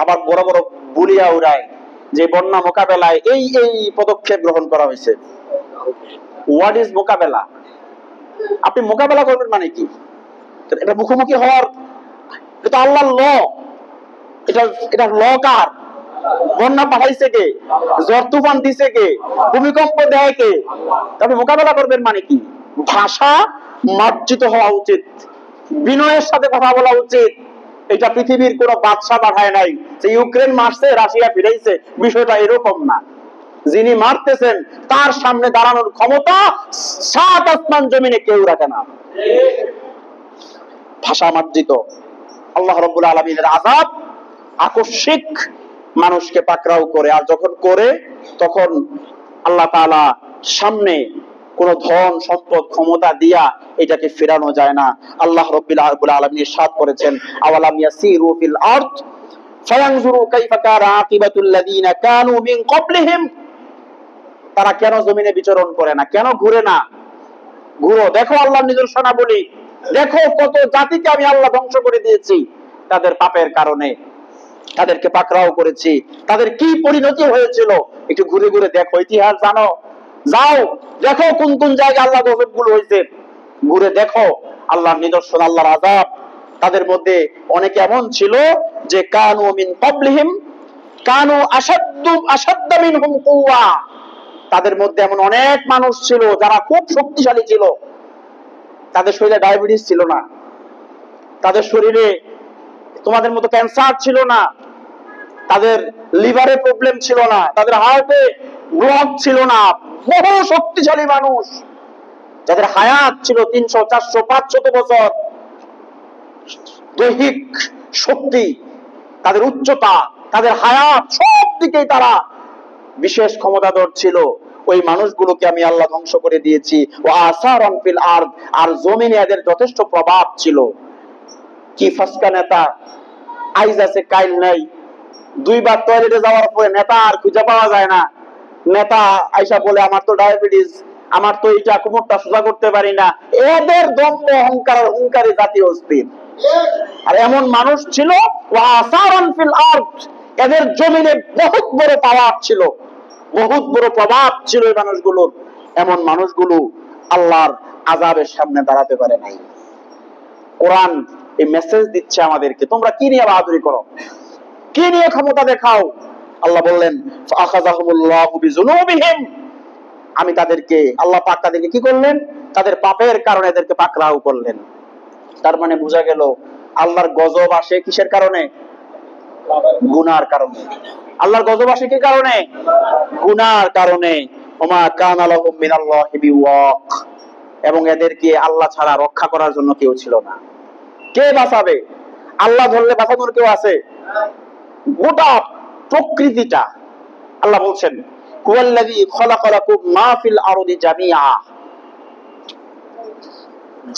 আবার বড় বড় বুলিয়া উড়ায় যে বন্যা মোকাবেলায় এই পদক্ষেপ গ্রহণ করা হয়েছে। হোয়াট ইজ মোকাবেলা? আপনি মোকাবেলা করবেন মানে কি? এটা মুখোমুখি হওয়ার, এটা আল্লাহর ল। এটা ল কার? বন্যা পাঠাইছে কে? ঝড় তুফান দিছে কে? ভূমিকম্প দেয় কে? আপনি মোকাবেলা করবেন মানে কি? ভাষা মার্জিত হওয়া উচিত, বিনয়ের সাথে কথা বলা উচিত। এটা পৃথিবীর কোন বাদশা পাঠায় নাই যে ইউক্রেন মারছে রাশিয়া ফিরাইছে, বিষয়টা এরকম না। যিনি মারতেছেন তার সামনে দাঁড়ানোর ক্ষমতা 7 আসমান জমিনে কেউ রাখে না। ভাষা মার্জিত। আল্লাহ রাব্বুল আলামিনের আযাব আকস্মিক মানুষকে পাকড়াও করে, আর যখন করে তখন আল্লাহ তাআলা সামনে কোন ধন সম্পদ ক্ষমতা দিয়া এটাকে ফেরানো যায় না। আল্লাহ রাব্বুল আলামিন ইরশাদ করেছেন, আওয়ালাম ইয়াসিরু ফিল আরদ ফায়ানজুরু কাইফা কানা আকিবাতুল লাযিনা কানু মিন ক্বাবলিহিম। তারা কেন জমিনে বিচরণ করে না, কেন ঘুরে না? ঘুরো, দেখো আল্লাহর নিদর্শনাবলী, দেখো কত জাতিকে আমি আল্লাহ ধ্বংস করে দিয়েছি তাদের পাপের কারণে, তাদেরকে পাকড়াও করেছি, তাদের কি পরিণতি হয়েছিল একটু ঘুরে ঘুরে দেখো। ইতিহাস জানো, যাও দেখো কোন কোন জায়গায় আল্লাহ গজবগুলো হয়েছে, ঘুরে দেখো আল্লাহর নিদর্শন, আল্লাহর আযাব। তাদের মধ্যে অনেকে এমন ছিল যে কানু মিন ক্বাবলিহিম কানু আশাদ্দু মিনহুম কুওয়া। তাদের মধ্যে এমন অনেক মানুষ ছিল যারা খুব শক্তিশালী ছিল, তাদের শরীরে ডায়াবেটিস ছিল না, তাদের শরীরে তোমাদের মতো ক্যান্সার ছিল না, তাদের লিভারে প্রবলেম ছিল না, তাদের হার্টে ব্লক ছিল না। বহু শক্তিশালী মানুষ, যাদের হায়াত ছিল 300, 400, 500 বছর, দৈহিক শক্তি, তাদের উচ্চতা, তাদের হায়াত, সব দিকেই তারা বিশেষ ক্ষমতাধর ছিল। ওই মানুষগুলোকে আমি আল্লাহ ধ্বংস করে দিয়েছি। ও আসারান ফিল আরদ, আর জমিনে এদের যথেষ্ট প্রভাব ছিল। কি ফাসকা নেতা, আইজ আছে কাইল নাই। দুইবার টয়লেটে যাওয়ার পরে নেতা আর খুঁজে পাওয়া যায় না। নেতা আইসা বলে আমার তো ডায়াবেটিস, আমার তো এটা কোমরটা সোজা করতে পারি না। এদের দম্ভ অহংকার, অহংকারী জাতি অস্থির। আর এমন মানুষ ছিল ওয়াসারান ফিল আরদ, এদের জমিনে বহুত বড় পাওয়ার ছিল, বহুত বড় প্রভাব ছিল এই মানুষগুলোর। এমন মানুষগুলো আল্লাহর আযাবের সামনে দাঁড়াতে পারে নাই। কোরআন এই মেসেজ দিচ্ছে আমাদেরকে, তোমরা কি নিয়ে বাহাদুরি করো, কি নিয়ে ক্ষমতা দেখাও। আল্লাহ বললেন ফাআখাযাহুমুল্লাহু বিযুনুবিহিম, আমি তাদেরকে, আল্লাহ পাক তাদেরকে কি করলেন, তাদের পাপের কারণে এদেরকে পাকড়াও করলেন। তার মানে বোঝা গেল আল্লাহর গজব আসে কিসের কারণে? গুনার কারণে। আল্লাহর গজব আসে কি কারণে? গুনার কারণে। ওমা কানা লাহুম মিনাল্লাহি বিওয়াক, এবং এদেরকে আল্লাহ ছাড়া রক্ষা করার জন্য কেউ ছিল না। কে বাঁচাবে? আল্লাহ ধরলে বাঁচানোর কেউ আছে? গোটা প্রকৃতিটা আল্লাহ বলছেন হুয়াল্লাযী খালাকালাকুম মা ফিল আরদি জামিআ,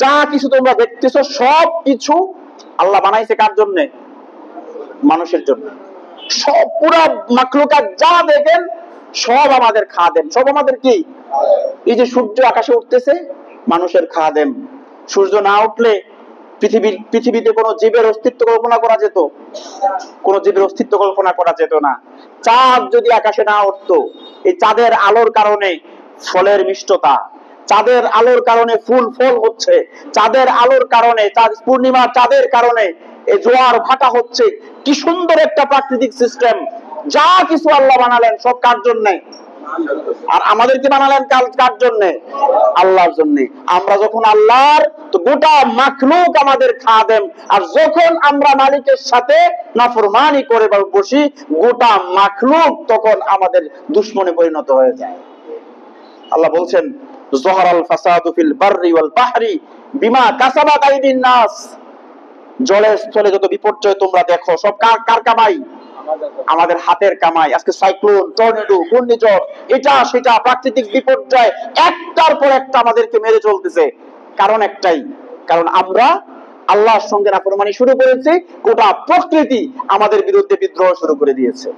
যা কিছু তোমরা দেখতেছো সব কিছু আল্লাহ বানাইছে কার জন্য? মানুষের জন্য। সব পুরা মাখলুকাত যা দেখেন সব আমাদের খাদেম, সব আমাদের কি? এই যে সূর্য আকাশে উঠতেছে, মানুষের খাদেম। সূর্য না উঠলে পৃথিবীতে কোনো জীবের অস্তিত্ব কল্পনা করা যেত? কোন জীবের অস্তিত্ব কল্পনা করা যেত না। চাঁদ যদি আকাশে না উঠতো, এই চাঁদের আলোর কারণে ফলের মিষ্টতা, চাঁদের আলোর কারণে ফুল ফল হচ্ছে, চাঁদের আলোর কারণে, চাঁদ পূর্ণিমা চাঁদের কারণে এই জোয়ার ভাটা হচ্ছে। কি সুন্দর একটা প্রাকৃতিক সিস্টেম। যা কিছু আল্লাহ বানালেন সব কার জন্য? আর আমাদেরকে বানালেন কার জন্য? আল্লাহর জন্য। আমরা যখন আল্লাহর, তো গোটা মাখলুক আমাদের খাদেম। আর যখন আমরা মালিকের সাথে নাফরমানি করে বসি, গোটা মাখলুক তখন আমাদের দুশমনে পরিণত হয়ে যায়। আল্লাহ বলছেন যহরাল ফাসাদু ফিল বাররি ওয়াল বাহরি বিমা কাসাবাত আইদিন নাস, জলে স্থলে যত বিপর্যয় তোমরা দেখো সব কার কামাই? আমাদের হাতের কামাই। আজকে সাইক্লোন, টর্নেডো, ঘূর্ণিঝড়, এটা সেটা প্রাকৃতিক বিপর্যয় একটার পর একটা আমাদেরকে মেরে চলতেছে। কারণ একটাই, কারণ আমরা আল্লাহর সঙ্গে নাফরমানি শুরু করেছি, গোটা প্রকৃতি আমাদের বিরুদ্ধে বিদ্রোহ শুরু করে দিয়েছে।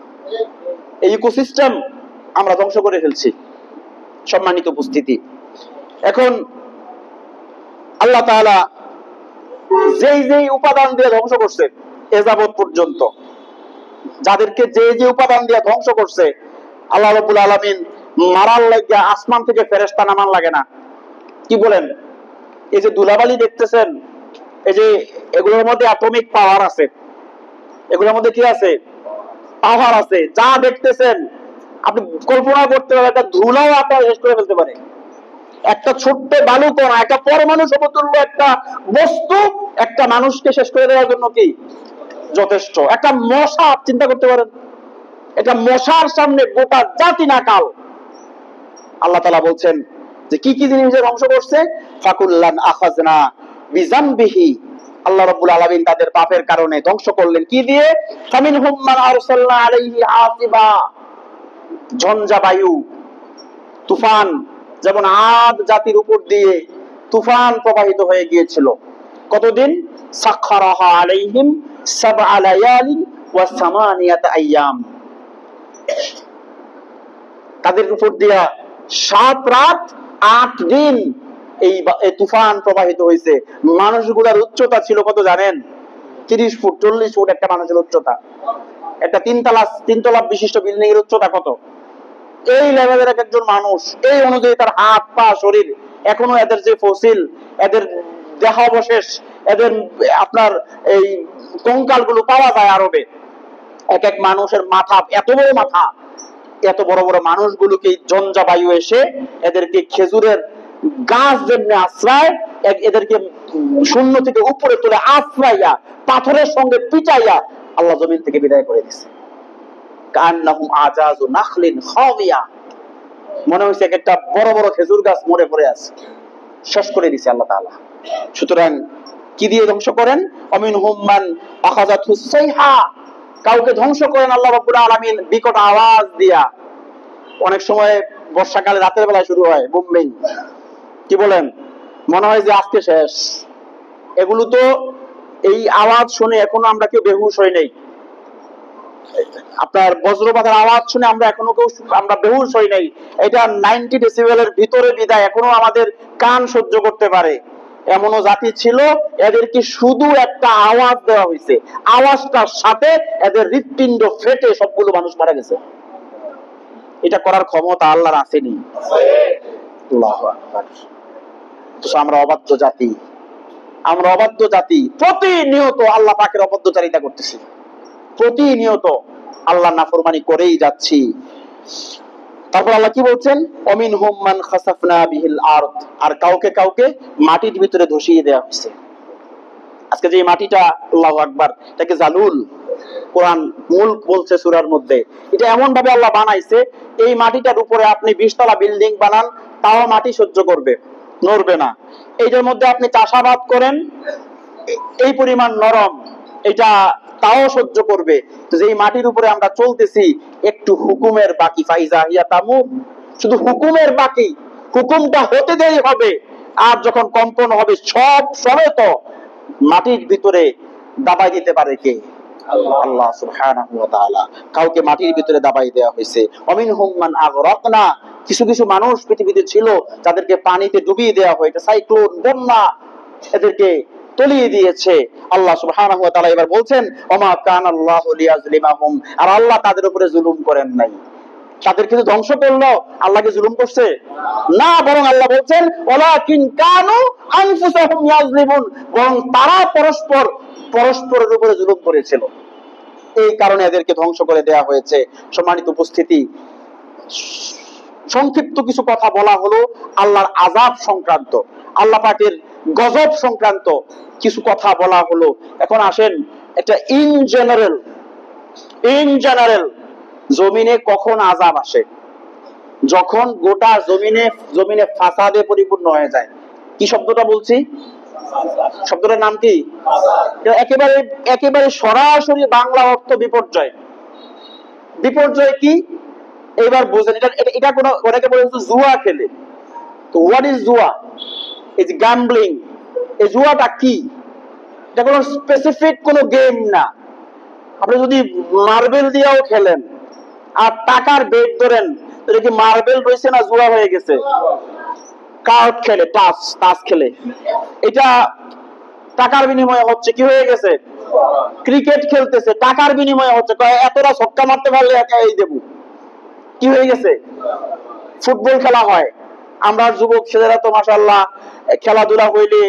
এই ইকোসিস্টেম আমরা ধ্বংস করে ফেলছি। সম্মানিত উপস্থিতি, এখন আল্লাহ তাআলা যেই উপাদান দিয়ে ধ্বংস করছে এযাবৎ পর্যন্ত, যাদেরকে যে উপাদান দিয়ে ধ্বংস করছে, আল্লাহ রাব্বুল আলামিন মারার লাগিয়া আসমান থেকে ফেরেশতা নামান লাগে না। কি বলেন? এই যে ধুলাবালি দেখতেছেন, এই যে এগুলোর মধ্যে অ্যাটমিক পাওয়ার আছে, এগুলোর মধ্যে কি আছে? পাওয়ার আছে। যা দেখতেছেন আপনি কল্পনা করতে পারেন, একটা ধুলাও আপনার শেষ করে ফেলতে পারে। একটা ছোট্ট বালু কণা, একটা পরমাণু সমতুল্য একটা বস্তু একটা মানুষকে শেষ করে দেওয়ার জন্য কি যথেষ্ট। একটা মশা চিন্তা করতে পারেন, এটা মশার সামনে গোটা জাতি নাকাল। আল্লাহ তাআলা বলছেন যে কি কি জিনিস ধ্বংস করছে, ফাকুল্লান আখাযনা বিযামবিহি, আল্লাহ রাব্বুল আলামিন তাদের পাপের কারণে ধ্বংস করলেন কি দিয়ে? ফামিনহুম মান আরসালনা আলাইহি হাসিবা, ঝঞ্ঝা বায়ু, তুফান, যেমন আদ জাতির উপর দিয়ে তুফান প্রবাহিত হয়ে গিয়েছিল। কতদিন? সাখখারাহা আলাইহিম সাবআ লায়ালিন ওয়া সামানিয়াতা আইয়াম, তাদের উপর দিয়া 7 রাত 8 দিন এই তুফান প্রবাহিত হয়েছে। মানুষগুলোর উচ্চতা ছিল কত জানেন? 30 ফুট 40 ফুট একটা মানুষের উচ্চতা। একটা তিনতলা বিশিষ্ট বিল্ডিং এর উচ্চতা কত? এই লেভেলের একজন মানুষ, এই অনুযায়ী তার হাত পা শরীর, এখনো এদের যে ফসিল, এদের দেহাবশেষ, এদের আপনার এই কঙ্কাল গুলো পাওয়া যায় আরবে। এক এক মানুষের মাথা, এত বড় মাথা, এত বড় বড় মানুষগুলোকে ঝঞ্ঝা বায়ু এসে এদেরকে খেজুরের গাছ যেমনি আশ্রয়, এদেরকে শূন্য থেকে উপরে তুলে আশ্রয়া পাথরের সঙ্গে পিটাইয়া আল্লাহ জমিন থেকে বিদায় করে দিচ্ছে। কান্নাহুম আজাজু নাখলিন খাওয়িয়া, মনে হয়েছে একটা বড় বড় খেজুর গাছ মরে পড়ে আছে, শেষ করে দিছে আল্লাহ তাআলা। সুতরাং কি দিয়ে ধ্বংস করেন? অমিনহুম মান আখাযাতহু সাইহা, কাউকে ধ্বংস করেন আল্লাহ রাব্বুল আলামিন বিকট আওয়াজ দিয়া। অনেক সময় বর্ষাকালে রাতের বেলা শুরু হয় বুমিং, কি বলেন, মনে হয় যে আজকে শেষ। এগুলো তো এই আওয়াজ শুনে এখনো আমরা কেউ বেহুশ হই নাই। আপনার বজ্রপাতের আওয়াজ শুনে আমরা এখনো কেউ আমরা বেহুশ হই নাই। এটা 90 ডেসিবেলের ভিতরে বিদায় এখনো আমাদের কান সহ্য করতে পারে। এমনও জাতি ছিল, এদেরকে শুধু একটা আওয়াজ দেওয়া হয়েছে, আওয়াজটার সাথে এদের হৃৎপিণ্ড ফেটে সবগুলো মানুষ মারা গেছে। এটা করার ক্ষমতা আল্লাহর আসেনি। আল্লাহু আকবার। তো আমরা অবাধ্য জাতি, আমরা অবাধ্য জাতি, প্রতিনিয়ত আল্লাহ পাকের অবাধ্যচারিতা করতেছি, প্রতিনিয়ত আল্লাহ নাফরমানি করেই যাচ্ছি। তারপর আল্লাহ কি বলছেন? অমিনহুম মান খাসাফনা বিহিল আরদ, আর কাউকে কাউকে মাটির ভিতরে ধসিয়ে দেওয়া হয়েছে। আজকে যে মাটিটা, আল্লাহু আকবার, এটাকে জালুল কোরআন মুলক বলছে সূরার মধ্যে। এটা এমন ভাবে আল্লাহ বানাইছে, এই মাটিটার উপরে আপনি 20 তলা বিল্ডিং বানান, তাও মাটি সহ্য করবে, নড়বে না। এইটার মধ্যে আপনি চাষাবাদ করেন, এই পরিমাণ নরম, এটা তাও সহ্য করবে। তো যেই মাটির উপরে আমরা চলতেছি, একটু হুকুমের বাকি, ফাইজা হিয়া তামুর, শুধু হুকুমের বাকি, হুকুমটা হতে দেরি হবে। আর যখন কম্পন হবে, সব সমেত মাটির ভিতরে দাবাই দিতে পারে কে? আল্লাহ সুবহানাহু ওয়া তাআলা। কাউকে মাটির ভিতরে দাবাই দেওয়া হয়েছে। অমিনহুম মান আগরাকনা, কিছু কিছু মানুষ পৃথিবীতে ছিল যাদেরকে পানিতে ডুবিয়ে দেওয়া হয়, এটা সাইক্লোন, বন্যা এদেরকে তলিয়ে দিয়েছে। আল্লাহ সুবহানাহু ওয়া তাআলা এবার বলছেন ওমা কানাল্লাহু লিয়াজলিমাহুম, আর আল্লাহ তাদের উপরে জুলুম করেন নাই। তাদের কিন্তু ধ্বংস করলো, আল্লাহকে জুলুম করছে না, বরং আল্লাহ বলছেন ওয়ালাকিন কানু আনফুসাহুম ইয়াজলিমুন, বরং তারা পরস্পরের উপরে জুলুম করেছিল, এই কারণে এদেরকে ধ্বংস করে দেয়া হয়েছে। সম্মানিত উপস্থিতি, সংক্ষিপ্ত কিছু কথা বলা হলো আল্লাহর আযাব সংক্রান্ত, আল্লাহ পাকের গজব সংক্রান্ত কিছু কথা বলা হলো। এখন আসেন একটা ইন জেনারেল জমিনে কখন আযাব আসে? যখন গোটা জমিনে ফাসাদে পরিপূর্ণ হয়ে যায়। কি শব্দটা বলছি? শব্দটার নাম কি? একেবারে একেবারে সরাসরি বাংলা অর্থ বিপর্যয়। বিপর্যয় কি এবার বোঝেন। এটা কোন, অনেকে বলে জুয়া খেলে। তো হোয়াট ইজ জুয়া? Is gambling. এই জুয়াটা কি? এটা কোনো স্পেসিফিক কোনো গেম না। আপনি যদি মার্বেল দিয়েও খেলেন আর টাকার বেট ধরেন, এটা কি মার্বেল রয়েছে না জুয়া হয়ে গেছে? কার্ড খেলে, তাস খেলে, এটা টাকার বিনিময়ে হচ্ছে, কি হয়ে গেছে? ক্রিকেট খেলতেছে, টাকার বিনিময়ে হচ্ছে, এতটা ছক্কা মারতে পারলে এই দেবো, কি হয়ে গেছে? ফুটবল খেলা হয়, আমরা যুবক ছেলেরা তো মাশাআল্লাহ খেলাধুলা হইলে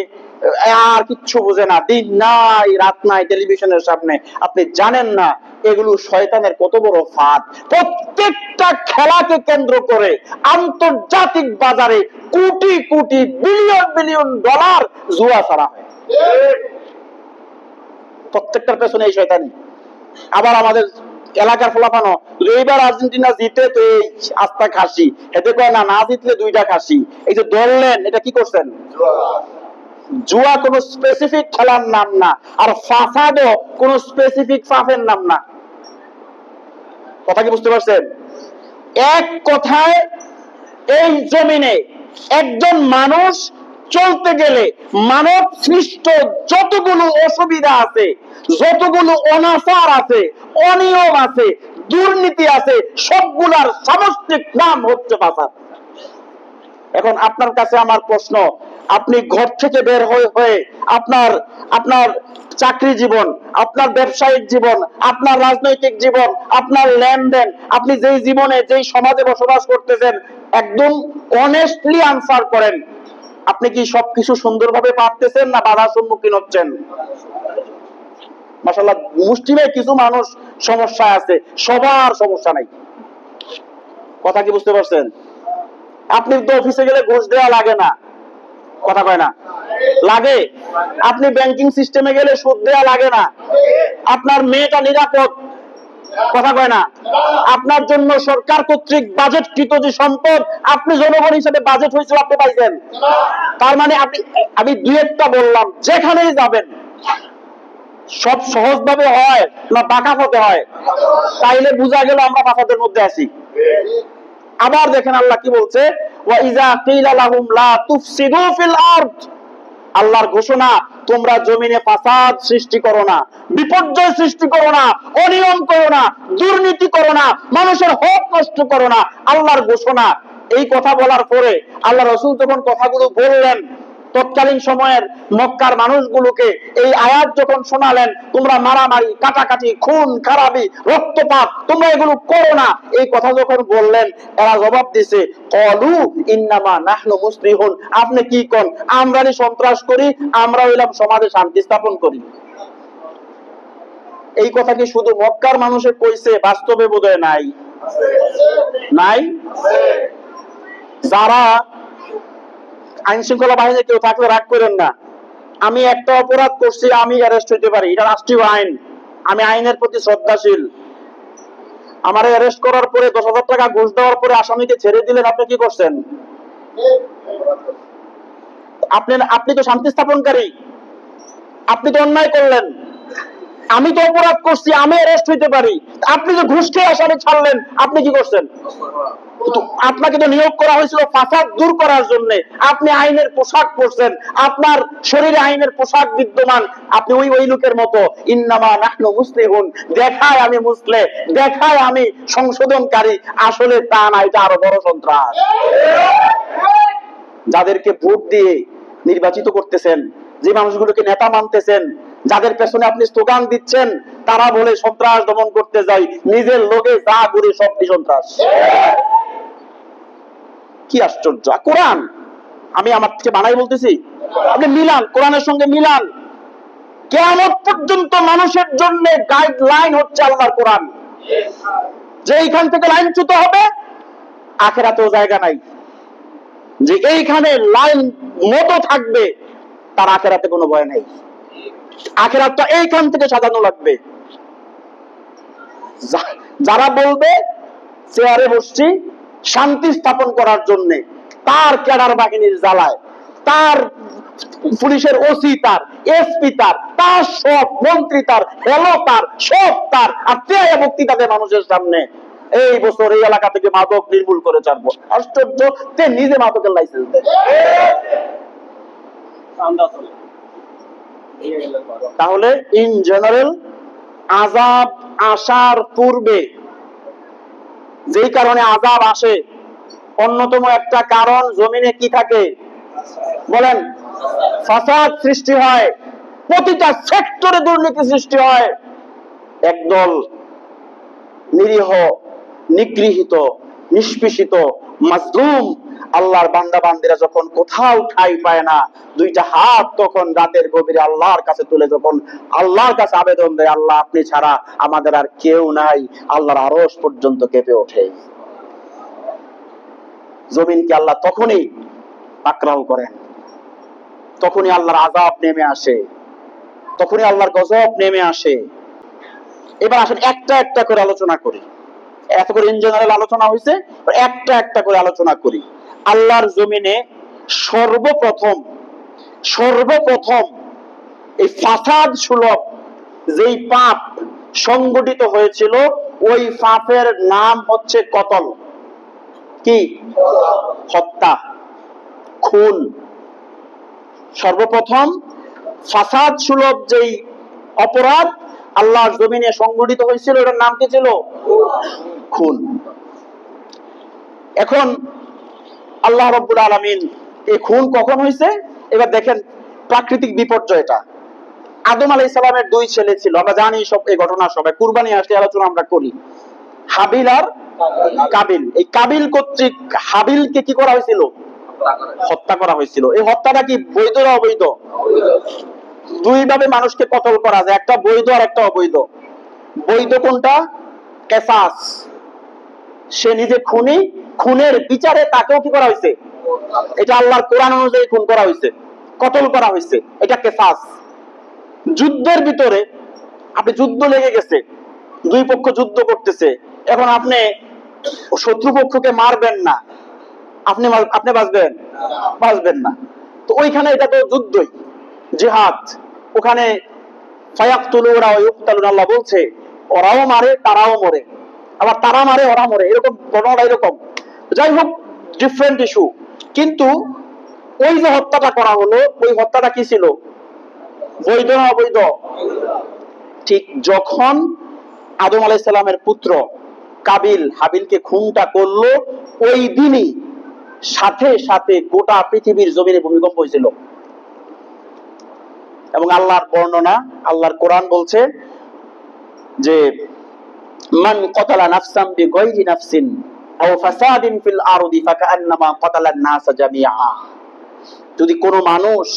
আর কিচ্ছু বোঝে না, দিন নাই রাত নাই টেলিভিশনের সামনে। আপনি জানেন না এগুলো শয়তানের কত বড় ফাঁদ। প্রত্যেকটা খেলাকে কেন্দ্র করে আন্তর্জাতিক বাজারে crore crore billion billion dollar জুয়া ছাড়া হয়, প্রত্যেকটার পেছনে এই শয়তানি। আবার আমাদের এলাকার ফলাফানো, এইবার আর্জেন্টিনা জিতে তো এই আস্থা খাসি, এতে কয় না, না জিতলে 2টা খাসি। এই যে ধরলেন, এটা কি করছেন? জুয়া কোন স্পেসিফিক খেলার নাম না, আর ফাসাদও কোন স্পেসিফিক ফাফের নাম না। কথা কি বুঝতে পারছেন? এক কথায় এই জমিনে একজন মানুষ চলতে গেলে মানব সৃষ্ট যতগুলো অসুবিধা আছে, যতগুলো অনাচার আছে, অনিয়ম আছে, দুর্নীতি আছে, সবগুলার সামষ্টিক নাম হচ্ছে ফাসাদ। এখন আপনার কাছে আমার প্রশ্ন, আপনি ঘর থেকে বের হয়ে আপনার চাকরি জীবন, আপনার ব্যবসায়িক জীবন, আপনার রাজনৈতিক জীবন, আপনার লেনদেন, আপনি যেই জীবনে যেই সমাজে বসবাস করতেছেন, একদম অনেস্টলি আনসার করেন, আপনি কি সবকিছু সুন্দরভাবে পারতেছেন না বাধার সম্মুখীন হচ্ছেন? মাশাআল্লাহ মুসলিমে কিছু মানুষ সমস্যা আছে, সবার সমস্যা নাই। কথা কি বুঝতে পারছেন? আপনি তো অফিসে গেলে ঘুষ দেওয়া লাগে না, কথা কয় না? লাগে। আপনি ব্যাংকিং সিস্টেমে গেলে সুদ দেওয়া লাগে না। আপনার মেয়েটা নিরাপদ, কথা কয় না? আপনার জন্য সরকার কর্তৃক বাজেটকৃত যে সম্পদ, আপনি জনগণ হিসেবে বাজেট হয়েছিল, আপনি পাইছেন। তার মানে আমি দুই একটা বললাম, যেখানেই যাবেন সব সহজভাবে হয় না বাঁকা পথে হয়? তাইলে বোঝা গেল আমরা ফাসাদের মধ্যে আছি। আবার দেখেন আল্লাহ কি বলছে, ওয়া ইযা কিলা লাহুম লা তুফসিদু ফিল আরদ, আল্লাহর ঘোষণা, তোমরা জমিনে ফাসাদ সৃষ্টি করো না, বিপর্যয় সৃষ্টি করো না, অনিয়ম করো না, দুর্নীতি করো না, মানুষের হক নষ্ট করো না, আল্লাহর ঘোষণা। এই কথা বলার পরে আল্লাহ রাসূল যখন কথাগুলো বললেন, তৎকালীন সময়ের মক্কার মানুষগুলোকে এই আয়াত যখন শোনালেন, তোমরা মারামারি, কাটাকাটি, খুন খারাপি, রক্তপাত তোমরা এগুলো করো না, এই কথা যখন বললেন, এরা জবাব দিছে, ক্বালু ইন্নামা নাহনু মুসলিহুন, আপনি কি কোন? আমরাই সন্ত্রাস করি, আমরা হইলাম সমাজে শান্তি স্থাপন করি। এই কথা কি শুধু মক্কার মানুষে কইছে? বাস্তবে বোধহয় নাই, নাই। যারা আইন শৃঙ্খলা বাহিনী কেউ থাকলে রাগ করেন না, আমি একটা অপরাধ করছি, আমি অ্যারেস্ট হইতে পারি, এটা রাষ্ট্রীয় আইন, আমি আইনের প্রতি শ্রদ্ধাশীল। আমার অ্যারেস্ট করার পরে 10,000 টাকা ঘুষ দেওয়ার পরে আসামিকে ছেড়ে দিলেন, আপনি কি করছেন? আপনি তো শান্তি স্থাপনকারী, আপনি তো অন্যায় করলেন। আমি তো অপরাধ করছি, আমি অ্যারেস্ট হইতে পারি, আপনি যে ঘুষ খেয়ে আসামি ছাড়লেন, আপনি কি করছেন? আপনাকে তো নিয়োগ করা হয়েছিল ফাসাদ দূর করার জন্য, আপনি আইনের পোশাক পরছেন, আপনার শরীরে আইনের পোশাক বিদ্যমান, আপনি ওই লোকের মতো ইন্নামা নাহনু মুসলিহুন, দেখায় আমি মুসলে, দেখায় আমি সংশোধনকারী, আসলে তা না, এটা আরো বড় সন্ত্রাস। যাদেরকে ভোট দিয়ে নির্বাচিত করতেছেন, যে মানুষগুলোকে নেতা মানতেছেন, যাদের পেছনে আপনি স্লোগান দিচ্ছেন, তারা বলে সন্ত্রাস দমন করতে যাই, নিজের লোকে যা করে সবটি সন্ত্রাস। কি আশ্চর্য! কোরআন আমি আমার থেকে বানাই বলতেছি, আপনি মিলান, কোরআনের সঙ্গে মিলান। কিয়ামত পর্যন্ত মানুষের জন্য গাইডলাইন হচ্ছে আল্লাহর কোরআন, যে এইখান থেকে লাইনচ্যুত হবে, আখিরাতেও জায়গা নাই। যে এইখানে লাইন মতো থাকবে, তার আখিরাতে কোনো ভয় নাই, আখিরাতটা এইখান থেকে সাজানো লাগবে। যারা বলবে চেয়ারে বসছি শান্তি স্থাপন করার জন্য, তার ক্যাডার বাহিনীর জ্বালায়, তার পুলিশের ওসি তার, এসপি তার সব মন্ত্রী তার, হেলো তার, সব তার, আর তেয়া বক্তৃতা দেয় মানুষের সামনে, এই বছর এই এলাকা থেকে মাদক নির্মূল করে ছাড়বো। আশ্চর্য, তে নিজে মাদকের লাইসেন্স দেয়। তাহলে ইন জেনারেল আযাব আসার পূর্বে, যেই কারণে আযাব আসে, অন্যতম একটা কারণ জমিনে কি থাকে বলেন? ফাসাদ সৃষ্টি হয়, প্রতিটা সেক্টরে দুর্নীতি সৃষ্টি হয়। একদল নিরীহ, নিগৃহীত, নিষ্পেষিত, মাজলুম আল্লাহর বান্দা বান্দিরা যখন কোথাও ঠাঁই পায় না, দুইটা হাত তখন রাতের গভীরে আল্লাহর কাছে তুলে যখন আল্লাহর কাছে আবেদন দেয়, আল্লাহ আপনি ছাড়া আমাদের আর কেউ নাই, আল্লাহর আরশ পর্যন্ত কেঁপে ওঠে। জমিনকে আল্লাহ তখনই পাকড়াও করেন, তখনই আল্লাহর আযাব নেমে আসে, তখনই আল্লাহর গজব নেমে আসে। এবার আসেন একটা একটা করে আলোচনা করি, এত করে ইন জেনারেল আলোচনা হয়েছে, একটা একটা করে আলোচনা করি। আল্লাহর জমিনে সর্বপ্রথম এই ফাসাদ সুলভ যেই পাপ সংগঠিত হয়েছিল, ওই পাপের নাম হচ্ছে কতল। কি? হত্যা, খুন। সর্বপ্রথম ফাসাদ সুলভ যেই অপরাধ আল্লাহর জমিনে সংগঠিত হয়েছিল, এটার নাম কি ছিল? খুন। এখন আল্লাহ রাব্বুল আলামিন এই খুন কখন হয়েছে? এবার দেখেন প্রাকৃতিক বিপর্যয়। এটা আদম আলাইহিস সালামের দুই ছেলে ছিল, আমরা জানি সব এই ঘটনা, সবাই কুরবানি আসলে আলোচনা আমরা করি, হাবিল আর কাবিল। এই কাবিল কর্তৃক হাবিলকে কি করা হয়েছিল? হত্যা করা হয়েছিল। এই হত্যাটা কি বৈধ না অবৈধ? দুই ভাবে মানুষকে কতল করা যায়, একটা বৈধ আর একটা অবৈধ। বৈধ কোনটা? কিসাস, সে নিজে খুনি, খুনের বিচারে তাকেও কি করা হয়েছে? এটা আল্লাহর কোরআন অনুযায়ী খুন করা হয়েছে, কতল করা হয়েছে, এটা কিসাস। যুদ্ধের ভিতরে আপনি যুদ্ধ লেগে গেছে, দুই পক্ষ যুদ্ধ করতেছে, এখন আপনি শত্রুপক্ষকে মারবেন না, আপনি আপনি বাঁচবেন? বাঁচবেন না। তো ওইখানে এটা তো যুদ্ধই, জিহাদ। ওখানে ফায়াকতুলুনা ওয়া ইউকতালুনা, আল্লাহ বলছে ওরাও মারে তারাও মরে, আবার তারা মারে ওরা মরে, এরকম ঘটনাটা এরকম। যাই হোক, ডিফারেন্ট ইস্যু। কিন্তু ওই যে হত্যাটা করা হলো, ওই হত্যাটা কি ছিল? বৈধ না অবৈধ? ঠিক যখন আদম আলাইহিস সালামের পুত্র কাবিল হাবিলকে খুনটা করলো, ওই দিনই সাথে সাথে গোটা পৃথিবীর জমিনে ভূমিকম্প হয়েছিল। এবং আল্লাহর বর্ণনা, আল্লাহর কোরআন বলছে যে মান কতালা নাফসান বিগাইরি নাফসিন আও ফাসাদিন ফিল আরদি ফাকান্নামা কতালান নাস জামিআ। যদি কোনো মানুষ,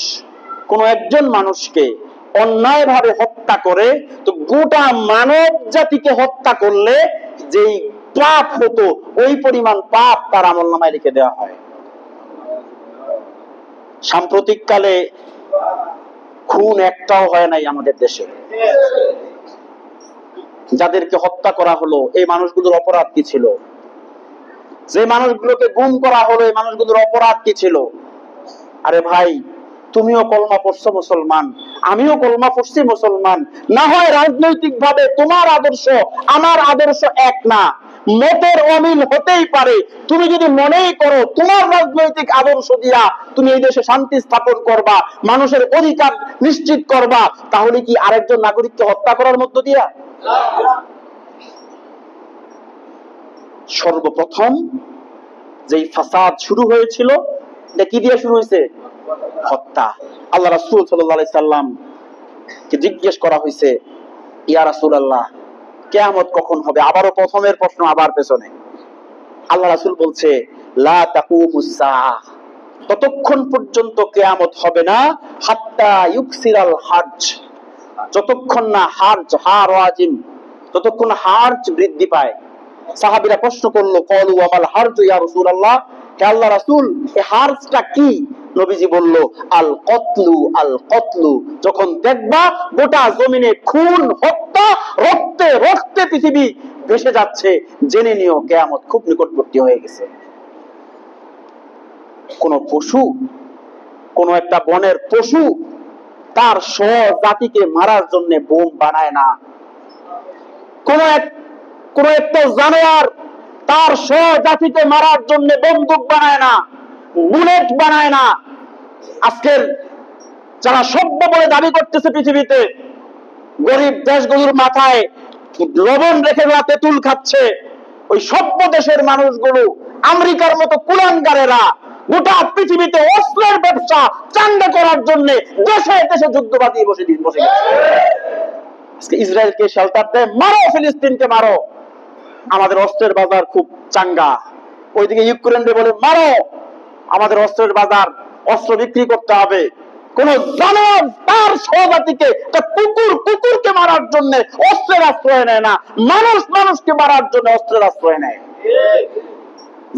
কোনো একজন মানুষকে অন্যায়ভাবে হত্যা করে, তো গোটা মানব জাতিকে হত্যা করলে যেই পাপ হতো, ওই পরিমাণ পাপ তার আমলনামায় লিখে দেওয়া হয়। সাম্প্রতিক কালে খুন একটাও হয় নাই আমাদের দেশে। যাদেরকে হত্যা করা হলো, এই মানুষগুলোর অপরাধ কি ছিল? যে মানুষগুলোকে গুম করা হলো, এই মানুষগুলোর অপরাধ কি ছিল? আরে ভাই, তুমিও কলমা পড়ছো মুসলমান, আমিও কলমা পড়ছি মুসলমান, না হয় রাজনৈতিক ভাবে তোমার আদর্শ আমার আদর্শ এক না, মতের অমিল হতেই পারে। তুমি যদি মনেই করো তোমার রাজনৈতিক আদর্শ দিয়া তুমি এই দেশে শান্তি স্থাপন করবা, মানুষের অধিকার নিশ্চিত করবা, তাহলে কি আরেকজন নাগরিককে হত্যা করার মধ্য দিয়া? সর্বপ্রথম যেই ফাসাদ শুরু হয়েছিল, এটা কি দিয়ে শুরু হয়েছে? হত্যা। আল্লাহ রাসূল সাল্লাল্লাহু আলাইহি সাল্লাম কে জিজ্ঞেস করা হয়েছে, ইয়া রাসূলুল্লাহ, কিয়ামত কখন হবে? আবারও প্রথমের প্রশ্ন, আবার পেছনে। আল্লাহ রাসূল বলছে লা তাকুমুস সাআহ, ততক্ষণ পর্যন্ত কিয়ামত হবে না, হাত্তা ইউকসিরাল হার্জ, যতক্ষণ না হার্জ, হার ওয়াজিম, ততক্ষণ হার্জ বৃদ্ধি পায়। সাহাবীরা প্রশ্ন করলো, ক্বালু ওয়ামাল হারজু ইয়া রাসূলুল্লাহ, হে আল্লাহর রাসূল, এই হার্জটা কি? নবীজি বলল আল কতলু, আল কতলু, যখন দেখবা গোটা জমিনে খুন, হত্যা, রক্তে রক্তে পৃথিবী ভেসে যাচ্ছে, জেনে নিও কিয়ামত খুব নিকটবর্তী হয়ে গেছে। কোন পশু, কোন একটা বনের পশু তার স্বজাতিকে মারার জন্য বোম বানায় না। কোন একটা জানোয়ার তার স্বজাতিকে মারার জন্য বন্দুক বানায় না, বুলেট বানায় না। আজকের যারা সভ্য বলে দাবি করতেছে পৃথিবীতে, গরিব দেশগুলোর মাথায় লবণ রেখে ওরা তেঁতুল খাচ্ছে, ওই সভ্য দেশের মানুষগুলো, আমেরিকার মতো কুলাঙ্গারেরা গোটা পৃথিবীতে অস্ত্রের ব্যবসা চাঙ্গা করার জন্য দেশে দেশে যুদ্ধ বাঁধিয়ে বসে গেছে। আজকে ইসরায়েলকে শেল্টার দেয়, মারো ফিলিস্তিনকে মারো, আমাদের অস্ত্রের বাজার খুব চাঙ্গা। ওইদিকে ইউক্রেনকে বলে মারো, আমাদের অস্ত্রের বাজার, অস্ত্র বিক্রি করতে হবে। কোন জানোয়ার তার স্বজাতিকে, কুকুরকে মারার জন্য অস্ত্রের আশ্রয় নেয় না, মানুষকে মারার জন্য অস্ত্রের আশ্রয় নেয়।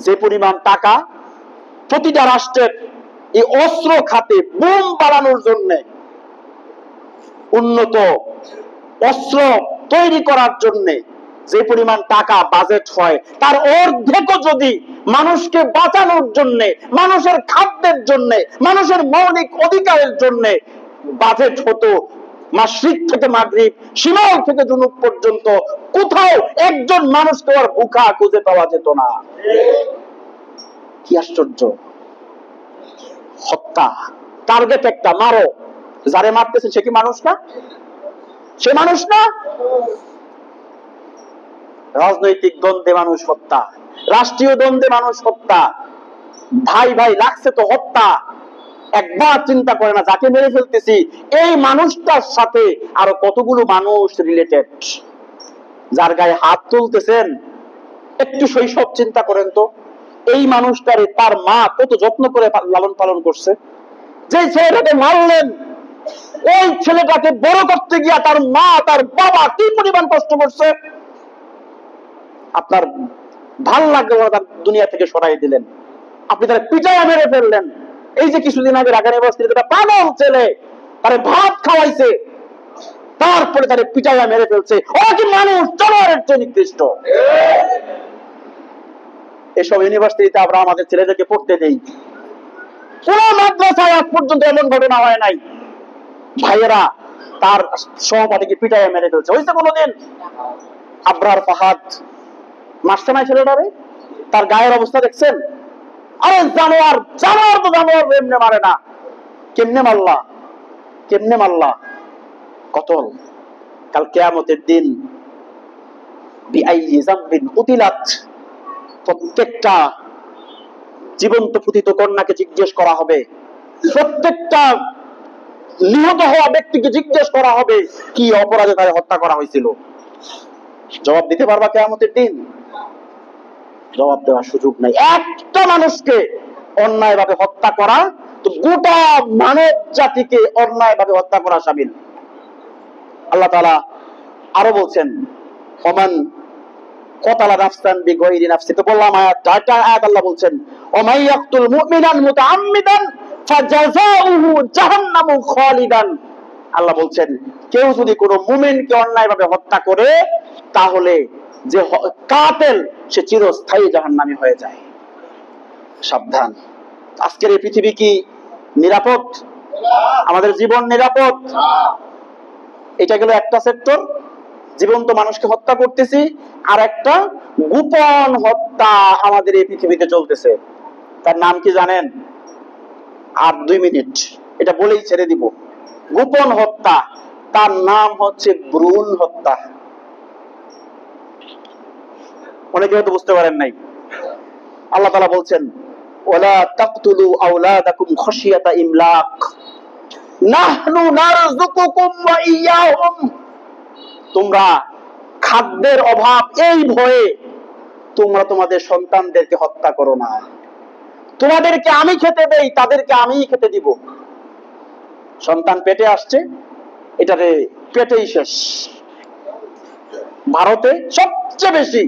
যে পরিমাণ টাকা প্রতিটা রাষ্ট্রের এই অস্ত্র খাতে বোম বানানোর জন্য, উন্নত অস্ত্র তৈরি করার জন্য যে পরিমাণ টাকা বাজেট হয়, তার অর্ধেকও যদি মানুষকে বাঁচানোর জন্য, মানুষের খাদ্যের জন্য, মানুষের মৌলিক অধিকারের জন্য বাজেট হতো, মাশরিক থেকে মাগরিব, শিমাল থেকে জুনুব পর্যন্ত কোথাও একজন মানুষকে আর ভুখা খুঁজে পাওয়া যেত না। কি আশ্চর্য! হত্যা, টার্গেট একটা, মারো। যারে মারতেছে সে কি মানুষ না? সে মানুষ না? রাজনৈতিক দ্বন্দ্বে মানুষ হত্যা, রাষ্ট্রীয় দ্বন্দ্বে মানুষ হত্যা, ভাই ভাই লাগছে তো হত্যা। একবার চিন্তা করে না, যাকে মেরে ফেলতেছি এই মানুষটার সাথে আরো কতগুলো মানুষ রিলেটেড, যার গায়ে হাত তুলতেছেন। একটু শৈশব চিন্তা করেন তো, এই মানুষটারে তার মা কত যত্ন করে লালন পালন করছে। যে ছেলেটাকে মারলেন, ওই ছেলেটাকে বড় করতে গিয়া তার মা, তার বাবা কি পরিমাণ কষ্ট করছে। আপনার ভাল লাগলো না, তার দুনিয়া থেকে সরাই দিলেন। আপনি তারা পিটাইয়া মেরে ফেললেন। এই যে কিছুদিন আগে ঢাকা ইউনিভার্সিটিতে একটা পাগল ছেলে তারে ভাত খাওয়াইছে, তারপরে তারে পিটাইয়া মেরে ফেলছে। ওরা কি মানুষ? জানোয়ারের চেয়ে নিকৃষ্ট। এসব ইউনিভার্সিটিতে আমরা আমাদের ছেলেদেরকে পড়তে দেই। কোন মাদ্রাসায় আজ পর্যন্ত এমন ঘটনা হয় নাই ভাইয়েরা তার সহপাঠীকে পিটাইয়া মেরে ফেলছে। হয়েছে কোনোদিন? আবরার ফাহাদ মারছে না ছেলেটারে? তার গায়ের অবস্থা দেখছেন? আরে জানোয়ার, জানোয়ার তো জানোয়ার এমনি মারে না। কেমনে মারলা? কেমনে মারলা? কতল। কাল কিয়ামতের দিন বিআইয়ি যামবিন কুতিলাত, প্রত্যেকটা জীবন্ত পতিত কন্যাকে জিজ্ঞেস করা হবে, প্রত্যেকটা নিহত হওয়া ব্যক্তিকে জিজ্ঞেস করা হবে কি অপরাধে তাকে হত্যা করা হয়েছিল। জবাব দিতে পারবা কিয়ামতের দিন? জবাব দেওয়ার সুযোগ নাই। একটা মানুষকে অন্যায়ভাবে হত্যা করা তো গোটা মানব জাতিকে অন্যায়ভাবে হত্যা করা শামিল। আল্লাহ তাআলা আরো বলছেন, ওমান কতালা নাফসান বিগাইরি নাফসি, তো বললাম আয়াত আল্লাহ বলছেন, ওমাই ইয়াকতুল মুমিনান মুতাআম্মিদান ফাজাযাউহু জাহান্নামু খালিদান। আল্লাহ বলছেন, কেউ যদি কোনো মুমিনকে অন্যায়ভাবে হত্যা করে তাহলে যে কাতেল সে চিরস্থায়ী জাহান্নামী হয়ে যায়। সাবধান। আজকের এই পৃথিবী কি নিরাপদ? আমাদের জীবন নিরাপদ? এটা গেল একটা সেক্টর, জীবন্ত মানুষকে হত্যা করতেছি। আর একটা গোপন হত্যা আমাদের এই পৃথিবীতে চলতেছে। তার নাম কি জানেন? আর 2 মিনিট এটা বলেই ছেড়ে দিব। গোপন হত্যা, তার নাম হচ্ছে ভ্রূণ হত্যা। অনেকে হয়তো বুঝতে পারেন নাই। আল্লাহ তাআলা বলছেন, ওয়ালা তাকতুলু আওলাদাকুম খাশিয়াতা ইমলাক নাহনু নারযুকুকুম ওয়া ইয়্যাহুম। তোমরা খাদ্যের অভাব এই ভয়ে তোমরা তোমাদের সন্তানদেরকে হত্যা করো না। তোমাদেরকে আমি খেতে দেই, তাদেরকে আমিই খেতে দিব। সন্তান পেটে আসছে, এটারে পেটেই শেষ। ভারতে সবচেয়ে বেশি,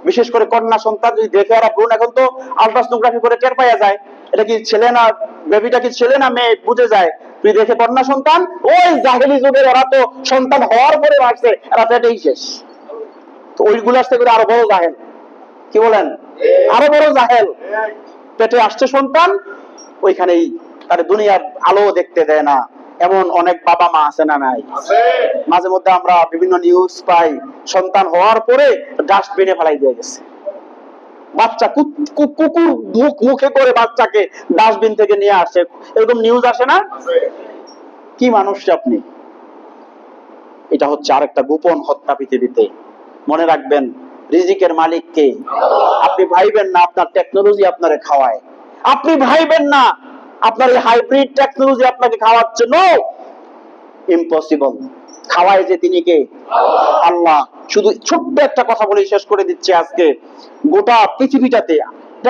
বিশেষ করে কন্যা সন্তান যদি দেখে ওরা ভ্রূণ, এখন তো আলট্রাসোনোগ্রাফি করে টের পাওয়া যায় এটা কি ছেলে না বেবিটা কি ছেলে না মেয়ে বুঝে যায়। তুই দেখে কন্যা সন্তান, ওই জাহেলি যুগের ওরা তো সন্তান হওয়ার পরে মারছে, এরা পেটেই শেষ। তো ওইগুলার থেকে আরো বড় জাহেল। কি বলেন? আরো বড় জাহেল। পেটে আসছে সন্তান, ওইখানেই তার দুনিয়ার আলো দেখতে দেয় না। এমন অনেক বাবা মা আছে না নাই? মাঝে মধ্যে আমরা বিভিন্ন নিউজ পাই, সন্তান হওয়ার পরে ডাস্টবিনে ফেলাই দিয়ে গেছে। বাচ্চা কুকুর মুখে করে বাচ্চাকে ডাস্টবিন থেকে নিয়ে আসে, এরকম নিউজ আসে না? কি মানুষ আপনি? এটা হচ্ছে আরেকটা গোপন হত্যা পৃথিবীতে। মনে রাখবেন, রিজিকের মালিক কে? আপনি ভাইবেন না আপনার টেকনোলজি আপনারে খাওয়ায়। আপনি ভাইবেন না আপনার এই হাইব্রিড টেকনোলজি আপনাকে খাওয়াচ্ছে। No, impossible. খাওয়ায় যে তিনি কে? আল্লাহ। শুধু ছোট্ট একটা কথা বলে শেষ করে দিচ্ছি। আজকে গোটা পৃথিবীটাতে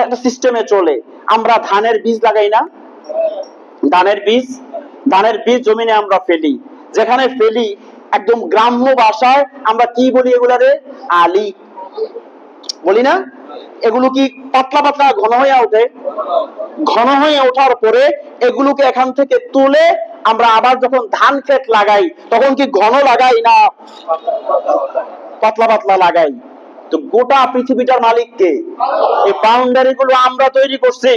একটা সিস্টেমে চলে। আমরা ধানের বীজ লাগাই না? ধানের বীজ জমিনে আমরা ফেলি। যেখানে ফেলি একদম গ্রাম্য ভাষায় আমরা কি বলি এগুলারে? আলি বলি না? এগুলো কি পাতলা পাতলা ঘন হয়ে ওঠে? ঘন হয়ে ওঠার পরে এগুলোকে এখান থেকে তুলে আমরা আবার যখন ধান ক্ষেত লাগাই তখন কি ঘন লাগাই না পাতলা পাতলা লাগাই? তো গোটা পৃথিবীটার মালিক কে? এই বাউন্ডারি গুলো আমরা তৈরি করছি,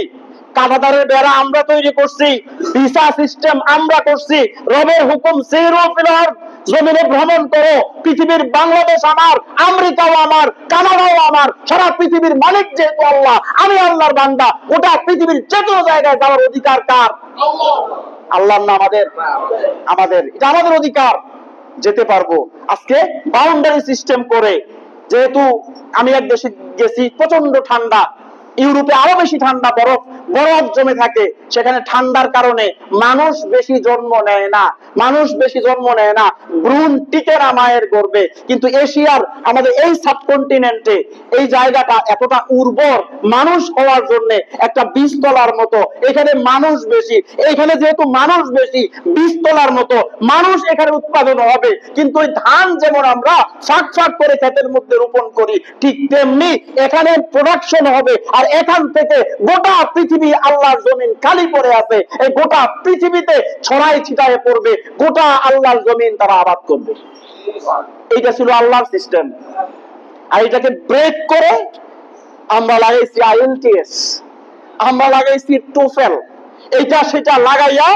কাঁটাতারের বেড়া আমরা তৈরি করছি, ভিসা সিস্টেম আমরা করছি। রবের হুকুম সিরু ফিল আরদ, জমিনে ভ্রমণ করো। পৃথিবীর বাংলাদেশ আমার, আমেরিকাও আমার, কানাডাও আমার। সারা পৃথিবীর মালিক যেহেতু আল্লাহ, আমি আল্লাহর বান্দা। গোটা পৃথিবীর যে কোনো জায়গায় যাওয়ার অধিকার কার? আল্লাহর না আমাদের? আমাদের। এটা আমাদের অধিকার, যেতে পারবো। আজকে বাউন্ডারি সিস্টেম করে, যেহেতু আমি এক দেশে গেছি প্রচন্ড ঠান্ডা, ইউরোপে আরো বেশি ঠান্ডা, বরফ বরফ জমে থাকে, সেখানে ঠান্ডার কারণে মানুষ বেশি জন্ম নেয় না, ভ্রূণ টিকে না মায়ের গর্ভে। কিন্তু এশিয়ার আমাদের এই সাবকন্টিনেন্টে এই জায়গাটা এতটা উর্বর মানুষ হওয়ার জন্য একটা বীজতলার মতো, এখানে মানুষ বেশি, এখানে যেহেতু মানুষ বেশি বীজতলার মতো মানুষ এখানে উৎপাদন হবে। কিন্তু ওই ধান যেমন আমরা ফাঁক ফাঁক করে ক্ষেতের মধ্যে রোপণ করি, ঠিক তেমনি এখানে প্রোডাকশন হবে। আর এখান থেকে গোটা পৃথিবী, আল্লাহর জমিন খালি পড়ে আছে, এই গোটা পৃথিবীতে ছড়াই ছিটায় পড়বে, গোটা আল্লাহর জমিন তারা আবাদ করবে। এইটা ছিল আল্লাহর সিস্টেম। আর এটাকে ব্রেক করে আমরা লাগাইছি আইএলটিএস, আমরা লাগাইছি টোফেল, এইটা সেটা লাগাইয়া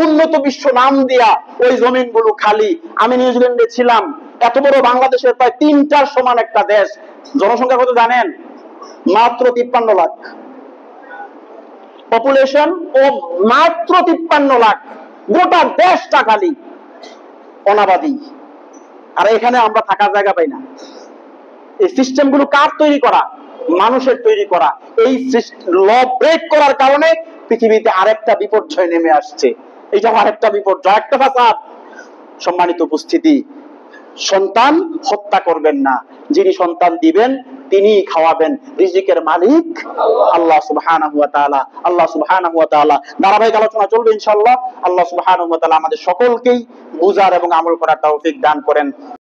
উন্নত বিশ্ব নাম দিয়া ওই জমিনগুলো খালি। আমি নিউজিল্যান্ডে ছিলাম, এত বড় বাংলাদেশের প্রায় 3টার সমান একটা দেশ, জনসংখ্যা কত জানেন? মাত্র 53 লাখ পপুলেশন, ও মাত্র 53 লাখ, গোটা দেশটা খালি অনাবাদী। আর এখানে আমরা থাকার জায়গা পাই না। এই সিস্টেম গুলো কার তৈরি করা? মানুষের তৈরি করা। এই ল ব্রেক করার কারণে পৃথিবীতে আরেকটা বিপর্যয় নেমে আসছে। এটা আরেকটা বিপর্যয়, একটা ফাসাদ। সম্মানিত উপস্থিতি, সন্তান হত্যা করবেন না, যিনি সন্তান দিবেন তিনি খাওয়াবেন, রিজিকের মালিক আল্লাহ সুবহানাহু ওয়া তাআলা। আল্লাহ সুবহানাহু ওয়া তাআলা ধারাবাহিক আলোচনা চলবে ইনশাআল্লাহ। আল্লাহ সুবহানাহু ওয়া তাআলা আমাদের সকলকেই বুঝার এবং আমল করার তৌফিক দান করেন।